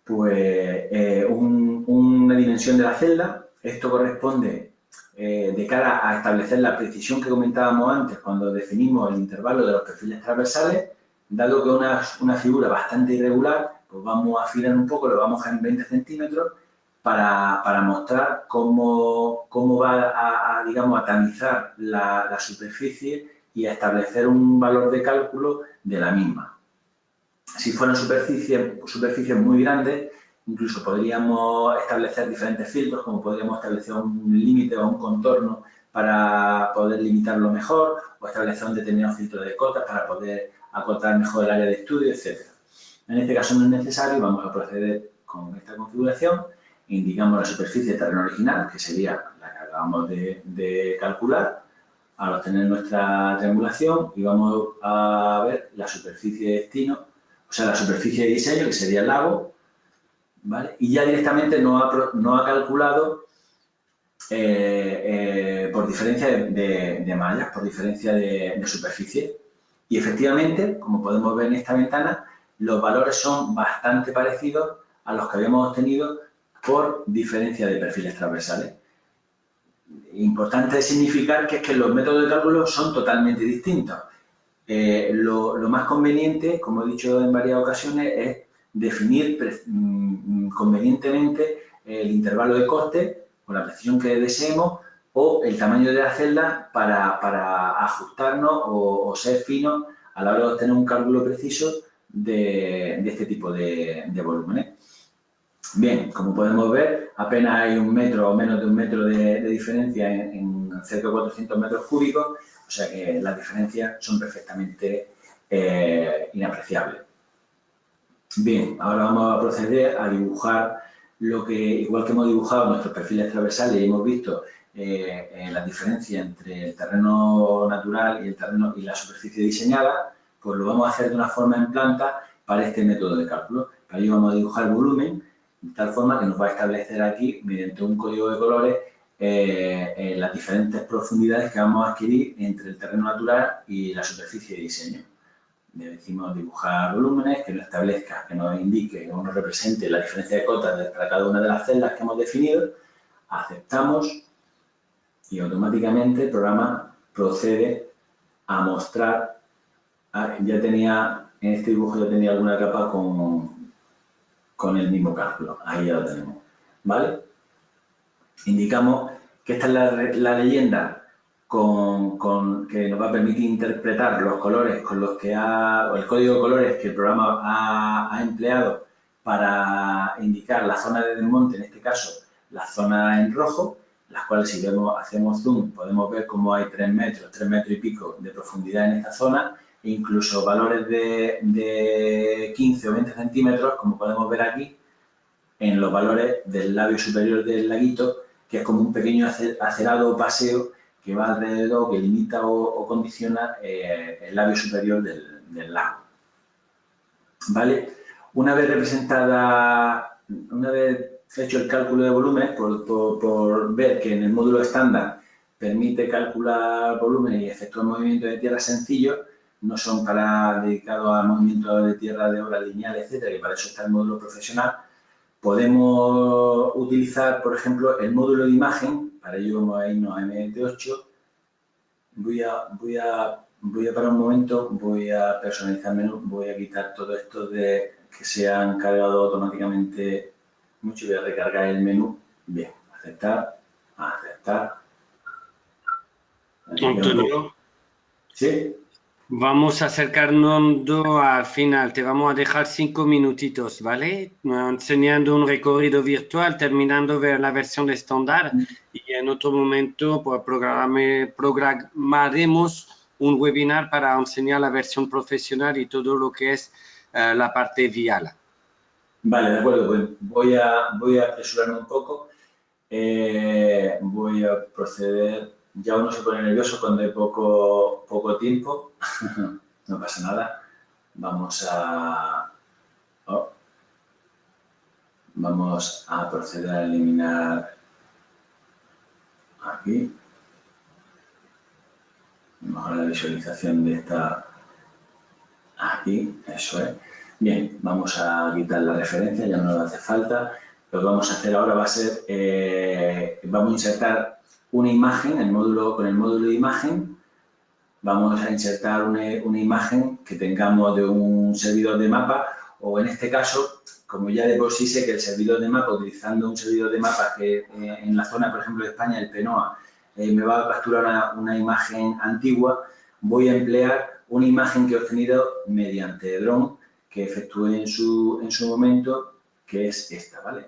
pues, una dimensión de la celda. Esto corresponde de cara a establecer la precisión que comentábamos antes cuando definimos el intervalo de los perfiles transversales. Dado que es una figura bastante irregular, pues vamos a afinar un poco, lo vamos a dejar en 20 centímetros para mostrar cómo va digamos, a tamizar la superficie y a establecer un valor de cálculo de la misma. Si fueran superficies muy grandes, incluso podríamos establecer diferentes filtros, como podríamos establecer un límite o un contorno para poder limitarlo mejor, o establecer un determinado filtro de cotas para poder acotar mejor el área de estudio, etc. En este caso no es necesario, vamos a proceder con esta configuración, indicamos la superficie de terreno original, que sería la que acabamos de calcular, al obtener nuestra triangulación, y vamos a ver la superficie de destino, o sea, la superficie de diseño, que sería el lago, ¿vale? Y ya directamente nos ha calculado por diferencia de mallas, por diferencia de superficie. Y efectivamente, como podemos ver en esta ventana, los valores son bastante parecidos a los que habíamos obtenido por diferencia de perfiles transversales. Importante significar que es que los métodos de cálculo son totalmente distintos. Lo más conveniente, como he dicho en varias ocasiones, es definir convenientemente el intervalo de coste con la precisión que deseemos o el tamaño de la celda para ajustarnos o ser finos a la hora de obtener un cálculo preciso de este tipo de volúmenes. Bien, como podemos ver, apenas hay 1 metro o menos de 1 metro de diferencia en cerca de 400 metros cúbicos, o sea que las diferencias son perfectamente inapreciables. Bien, ahora vamos a proceder a dibujar lo que, igual que hemos dibujado nuestros perfiles transversales y hemos visto la diferencia entre el terreno natural y la superficie diseñada, pues lo vamos a hacer de una forma en planta para este método de cálculo. Para ello vamos a dibujar el volumen, de tal forma que nos va a establecer aquí, mediante un código de colores, las diferentes profundidades que vamos a adquirir entre el terreno natural y la superficie de diseño. Le decimos dibujar volúmenes, que nos establezca, que nos indique o nos represente la diferencia de cotas para cada una de las celdas que hemos definido. Aceptamos y automáticamente el programa procede a mostrar. Ya tenía, en este dibujo ya tenía alguna capa con el mismo cálculo. Ahí ya lo tenemos, ¿vale? Indicamos que esta es la leyenda que nos va a permitir interpretar los colores con los que o el código de colores que el programa ha empleado para indicar la zona de desmonte, en este caso la zona en rojo, las cuales si hacemos zoom podemos ver cómo hay 3 metros y pico de profundidad en esta zona, e incluso valores de 15 o 20 centímetros, como podemos ver aquí, en los valores del labio superior del laguito, que es como un pequeño acerado o paseo que va alrededor, que limita o condiciona el labio superior del lago. ¿Vale? Una vez hecho el cálculo de volumen, por ver que en el módulo estándar permite calcular volúmenes y efectuar movimientos de tierra sencillos, no son dedicados a movimientos de tierra de obra lineal, etcétera, que para eso está el módulo profesional. Podemos utilizar, por ejemplo, el módulo de imagen. Para ello vamos a irnos a MT8. Voy a parar un momento, voy a personalizar menú, voy a quitar todo esto de que se han cargado automáticamente mucho. Voy a recargar el menú. Bien, aceptar. Antonio. ¿Sí? Vamos acercándonos al final. Te vamos a dejar 5 minutitos, ¿vale? Enseñando un recorrido virtual, terminando ver la versión estándar y en otro momento pues, programaremos un webinar para enseñar la versión profesional y todo lo que es la parte vial. Vale, de acuerdo, pues voy a apresurarme un poco. Voy a proceder. Ya uno se pone nervioso cuando hay poco tiempo. No pasa nada. Vamos a proceder a eliminar aquí. Vamos a la visualización de esta aquí, eso es. Bien, vamos a quitar la referencia, ya no nos hace falta. Lo que vamos a hacer ahora va a ser, vamos a insertar una imagen con el módulo de imagen. Vamos a insertar una imagen que tengamos de un servidor de mapa, o en este caso, como ya de por sí sé que el servidor de mapa, utilizando un servidor de mapa que en la zona, por ejemplo, de España, el PENOA, me va a capturar una imagen antigua, voy a emplear una imagen que he obtenido mediante dron que efectué en su momento, que es esta, ¿vale?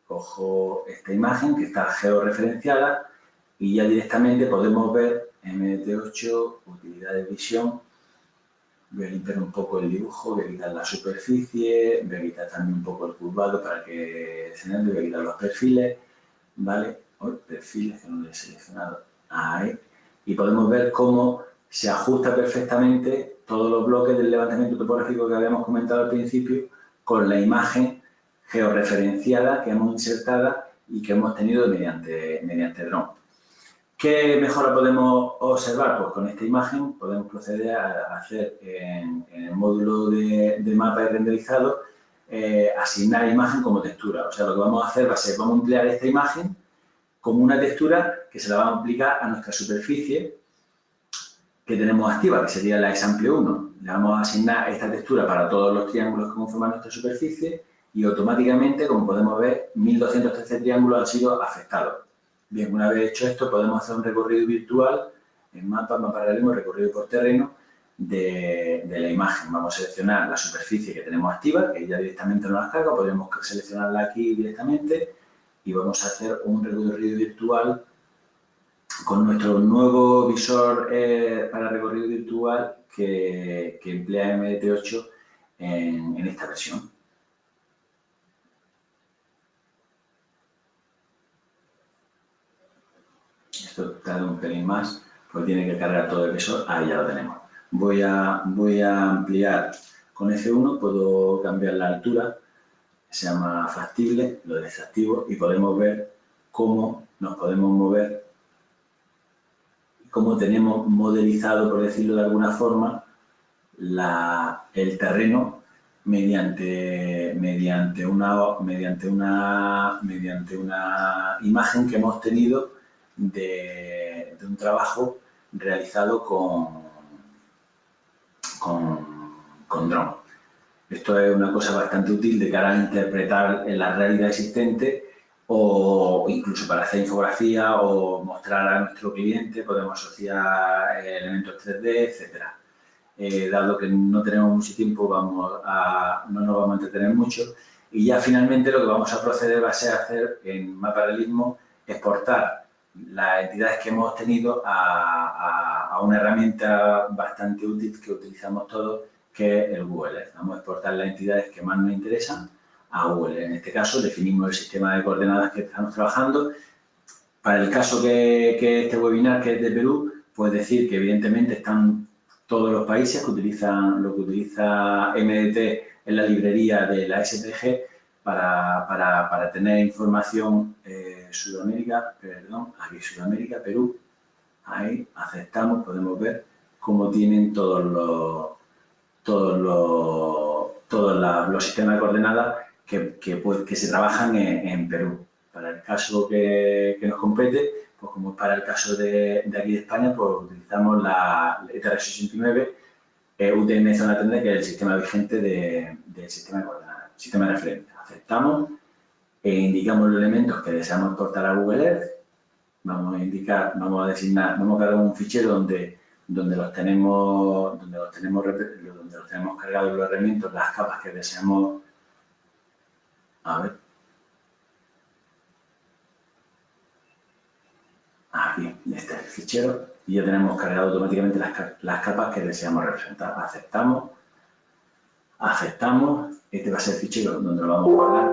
Cojo esta imagen que está georreferenciada y ya directamente podemos ver MT8, utilidad de visión. Voy a limpiar un poco el dibujo, voy a quitar la superficie, voy a quitar también un poco el curvado para que se note, voy a quitar los perfiles, ¿vale? Perfiles que no lo he seleccionado. Ahí. Y podemos ver cómo se ajusta perfectamente todos los bloques del levantamiento topográfico que habíamos comentado al principio con la imagen georreferenciada que hemos insertada y que hemos tenido mediante dron. ¿Qué mejora podemos observar? Pues con esta imagen podemos proceder a hacer en el módulo de mapa y renderizado, asignar imagen como textura. O sea, lo que vamos a hacer va a ser, vamos a emplear esta imagen como una textura que se la vamos a aplicar a nuestra superficie que tenemos activa, que sería la example 1. Le vamos a asignar esta textura para todos los triángulos que conforman nuestra superficie y automáticamente, como podemos ver, 1213 triángulos han sido afectados. Bien, una vez hecho esto, podemos hacer un recorrido virtual en mapa realismo, recorrido por terreno de la imagen. Vamos a seleccionar la superficie que tenemos activa, que ya directamente nos la carga, podemos seleccionarla aquí directamente y vamos a hacer un recorrido virtual con nuestro nuevo visor para recorrido virtual que emplea MT8 en esta versión. Esto tarda un pelín más, porque tiene que cargar todo el visor. Ahí ya lo tenemos. Voy a ampliar con F1, puedo cambiar la altura, se llama factible, lo desactivo y podemos ver cómo nos podemos mover, cómo tenemos modelizado, por decirlo de alguna forma, el terreno mediante una imagen que hemos tenido de un trabajo realizado con dron. Esto es una cosa bastante útil de cara a interpretar la realidad existente o incluso para hacer infografía o mostrar a nuestro cliente, podemos asociar elementos 3D, etcétera. Dado que no tenemos mucho tiempo, no nos vamos a entretener mucho y ya finalmente lo que vamos a proceder va a ser hacer en mapa realismo, exportar las entidades que hemos tenido a una herramienta bastante útil que utilizamos todos, que es el Google Earth. Vamos a exportar las entidades que más nos interesan a Google. En este caso definimos el sistema de coordenadas que estamos trabajando. Para el caso que este webinar, que es de Perú, pues decir que evidentemente están todos los países que utilizan lo que utiliza MDT en la librería de la SPG para tener información. Sudamérica, Perú, ahí aceptamos, podemos ver cómo tienen todos los sistemas de coordenadas que se trabajan en Perú. Para el caso que nos compete, pues como es para el caso de aquí de España, pues utilizamos la ETR69 UTM Zona Tendré, que es el sistema vigente del sistema de coordenadas, sistema de referencia. Aceptamos e indicamos los elementos que deseamos exportar a Google Earth. Vamos a designar, vamos a cargar un fichero donde los tenemos cargados los elementos, las capas que deseamos. A ver. Aquí, este es el fichero y ya tenemos cargado automáticamente las capas que deseamos representar. Aceptamos. aceptamos, este va a ser el fichero donde lo vamos a guardar.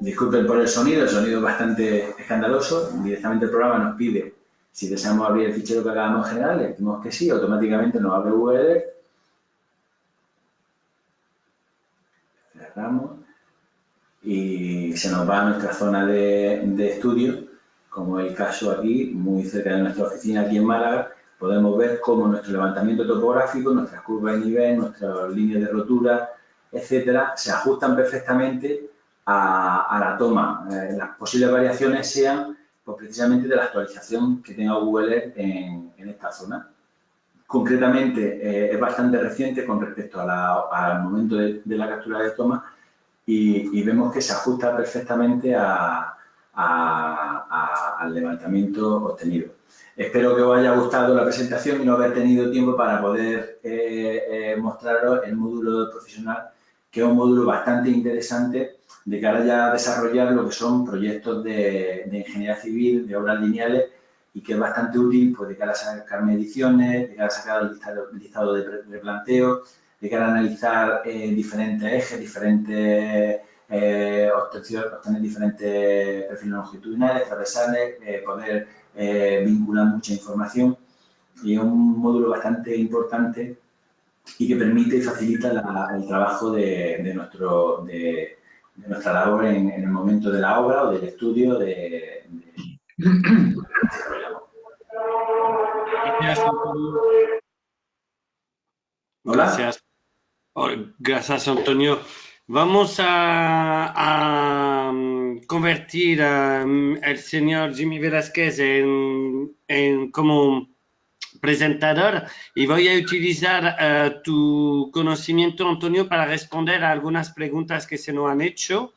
Disculpen por el sonido es bastante escandaloso. Directamente el programa nos pide si deseamos abrir el fichero que acabamos de generar, le decimos que sí, automáticamente nos abre Google Earth. Cerramos y se nos va a nuestra zona de estudio, como es el caso aquí, muy cerca de nuestra oficina aquí en Málaga. Podemos ver cómo nuestro levantamiento topográfico, nuestras curvas de nivel, nuestras líneas de rotura, etcétera, se ajustan perfectamente a la toma. Las posibles variaciones sean pues, precisamente de la actualización que tenga Google Earth en esta zona. Concretamente, es bastante reciente con respecto al momento de la captura de toma y vemos que se ajusta perfectamente al levantamiento obtenido. Espero que os haya gustado la presentación y no haber tenido tiempo para poder mostraros el módulo profesional, que es un módulo bastante interesante de cara ya a desarrollar lo que son proyectos de ingeniería civil, de obras lineales, y que es bastante útil pues, de cara a sacar mediciones, de cara a sacar el listado de planteo, de cara a analizar diferentes ejes, obtener diferentes perfiles longitudinales, transversales, poder vincular mucha información. Y es un módulo bastante importante y que permite y facilita el trabajo de nuestra labor en el momento de la obra o del estudio Gracias. Gracias, Antonio. Vamos a convertir al señor Jimmy Velázquez como presentador y voy a utilizar tu conocimiento, Antonio, para responder a algunas preguntas que se nos han hecho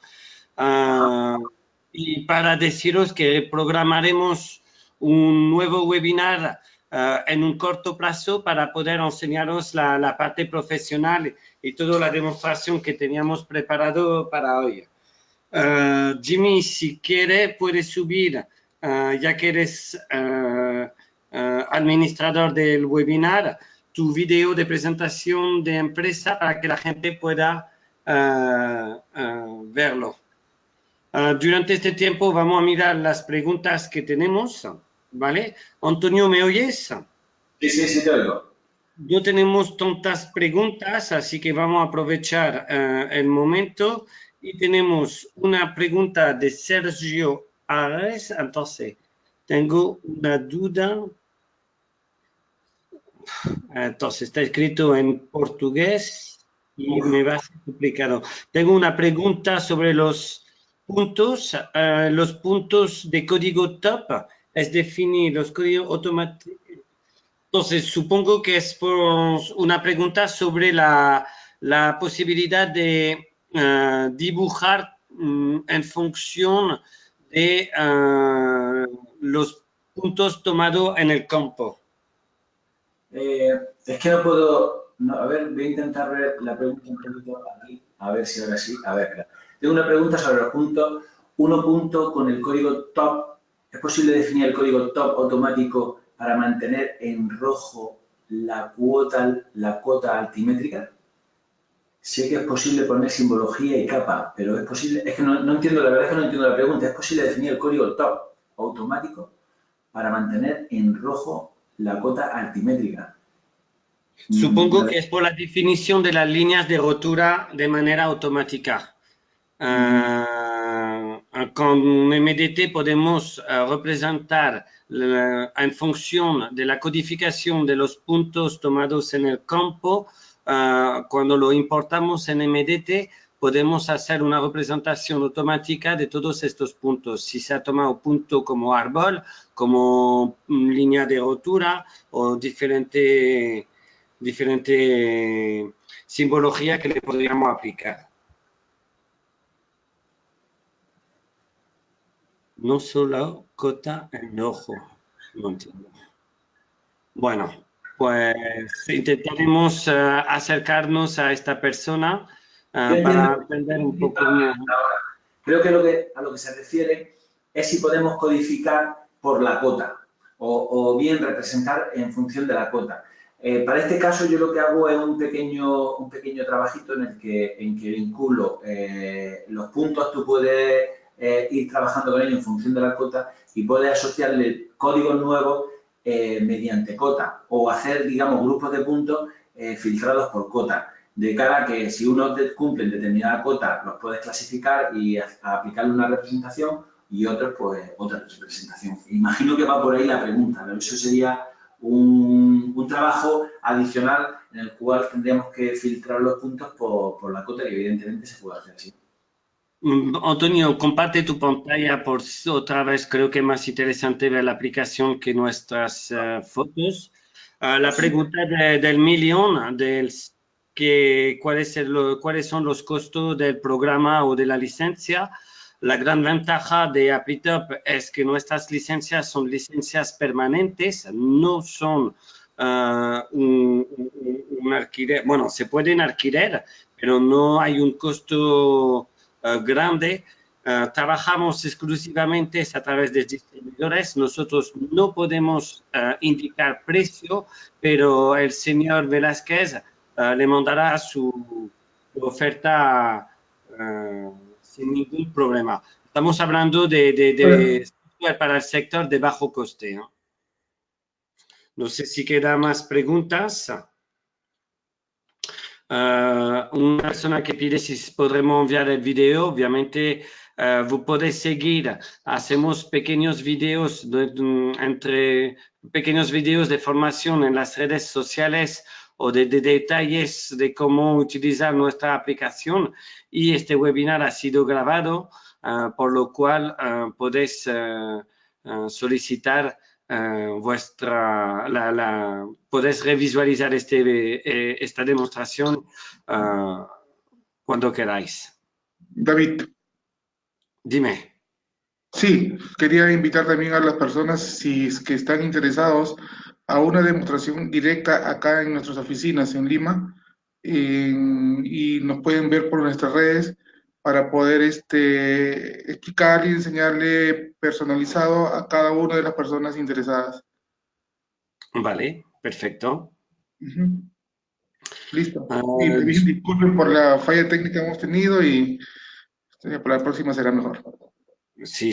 y para deciros que programaremos un nuevo webinar en un corto plazo para poder enseñaros la parte profesional y toda la demostración que teníamos preparado para hoy. Jimmy, si quiere, puedes subir, ya que eres administrador del webinar, tu video de presentación de empresa para que la gente pueda verlo. Durante este tiempo vamos a mirar las preguntas que tenemos, ¿vale? Antonio, ¿me oyes? Sí, te oigo. No tenemos tantas preguntas, así que vamos a aprovechar el momento y tenemos una pregunta de Sergio Ares. Entonces, tengo una duda. Entonces, está escrito en portugués y me va a ser complicado. Tengo una pregunta sobre los puntos de código top, es definir los códigos automáticos. Entonces, supongo que es una pregunta sobre la posibilidad de dibujar en función de los puntos tomados en el campo. Es que no puedo... No, a ver, voy a intentar ver la pregunta un poquito aquí. A ver si ahora sí. A ver, espera. Tengo una pregunta sobre los puntos. 1 punto con el código top. ¿Es posible definir el código top automático para mantener en rojo la cuota altimétrica? Sé que es posible poner simbología y capa, pero es posible... Es que no entiendo, la verdad es que no entiendo la pregunta. ¿Es posible definir el código top automático para mantener en rojo la cuota altimétrica? Supongo que es por la definición de las líneas de rotura de manera automática. Con MDT podemos representar en función de la codificación de los puntos tomados en el campo. Cuando lo importamos en MDT, podemos hacer una representación automática de todos estos puntos. Si se ha tomado punto como árbol, como línea de rotura o diferente simbología que le podríamos aplicar. No solo cota en ojo. No entiendo. Bueno, pues intentaremos acercarnos a esta persona para aprender un poco. Creo que a lo que se refiere es si podemos codificar por la cota o bien representar en función de la cota. Para este caso yo lo que hago es un pequeño trabajito en el que vinculo los puntos. Tú puedes ir trabajando con ellos en función de la cota y puedes asociarle códigos nuevos mediante cota o hacer, digamos, grupos de puntos filtrados por cota, de cara a que si unos cumplen determinada cota los puedes clasificar y aplicarle una representación y otros pues otra representación. Imagino que va por ahí la pregunta, pero eso sería un trabajo adicional en el cual tendríamos que filtrar los puntos por la cota, que evidentemente se puede hacer así. Antonio, comparte tu pantalla por otra vez. Creo que es más interesante ver la aplicación que nuestras fotos. La pregunta del millón, ¿cuáles son los costos del programa o de la licencia? La gran ventaja de AppyTop es que nuestras licencias son licencias permanentes, no son un alquiler. Bueno, se pueden alquiler, pero no hay un costo grande. Trabajamos exclusivamente a través de distribuidores. Nosotros no podemos indicar precio, pero el señor Velázquez le mandará su oferta sin ningún problema. Estamos hablando de software para el sector de bajo coste. No sé si quedan más preguntas. Una persona que pide si podremos enviar el video. Obviamente, vos podéis seguir. Hacemos pequeños videos pequeños videos de formación en las redes sociales o de detalles de cómo utilizar nuestra aplicación. Y este webinar ha sido grabado, por lo cual podéis solicitar podéis revisualizar esta demostración cuando queráis. David, Dime. sí, quería invitar también a las personas, si es que están interesados, a una demostración directa acá en nuestras oficinas en Lima, y nos pueden ver por nuestras redes para poder explicar y enseñarle personalizado a cada una de las personas interesadas. Vale, perfecto. Ujú. Listo. Y también disculpen por la falla técnica que hemos tenido y para la próxima será mejor. Sí,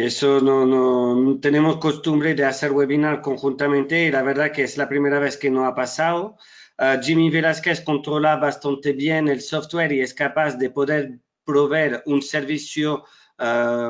eso no tenemos costumbre de hacer webinar conjuntamente y la verdad que es la primera vez que no ha pasado. Jimmy Velázquez controla bastante bien el software y es capaz de poder proveer un servicio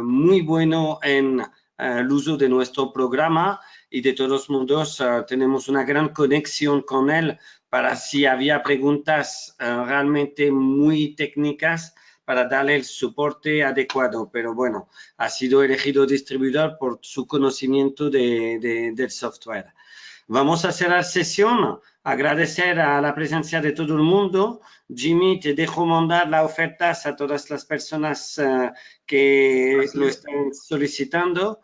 muy bueno en el uso de nuestro programa, y de todos modos tenemos una gran conexión con él para si había preguntas realmente muy técnicas, para darle el soporte adecuado. Pero bueno, ha sido elegido distribuidor por su conocimiento del software. Vamos a cerrar sesión. Agradecer a la presencia de todo el mundo. Jimmy, te dejo mandar las ofertas a todas las personas que lo están solicitando,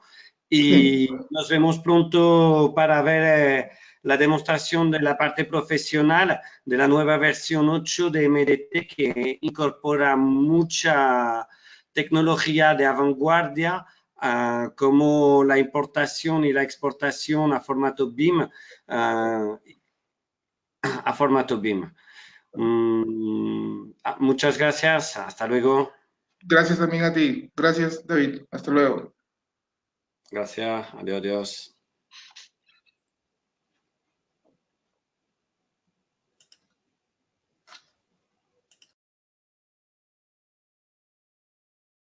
y Sí, nos vemos pronto para ver la demostración de la parte profesional de la nueva versión 8 de MDT, que incorpora mucha tecnología de vanguardia, como la importación y la exportación a formato BIM. Muchas gracias. Hasta luego. gracias también a ti. Gracias, David. Hasta luego. Gracias. Adiós.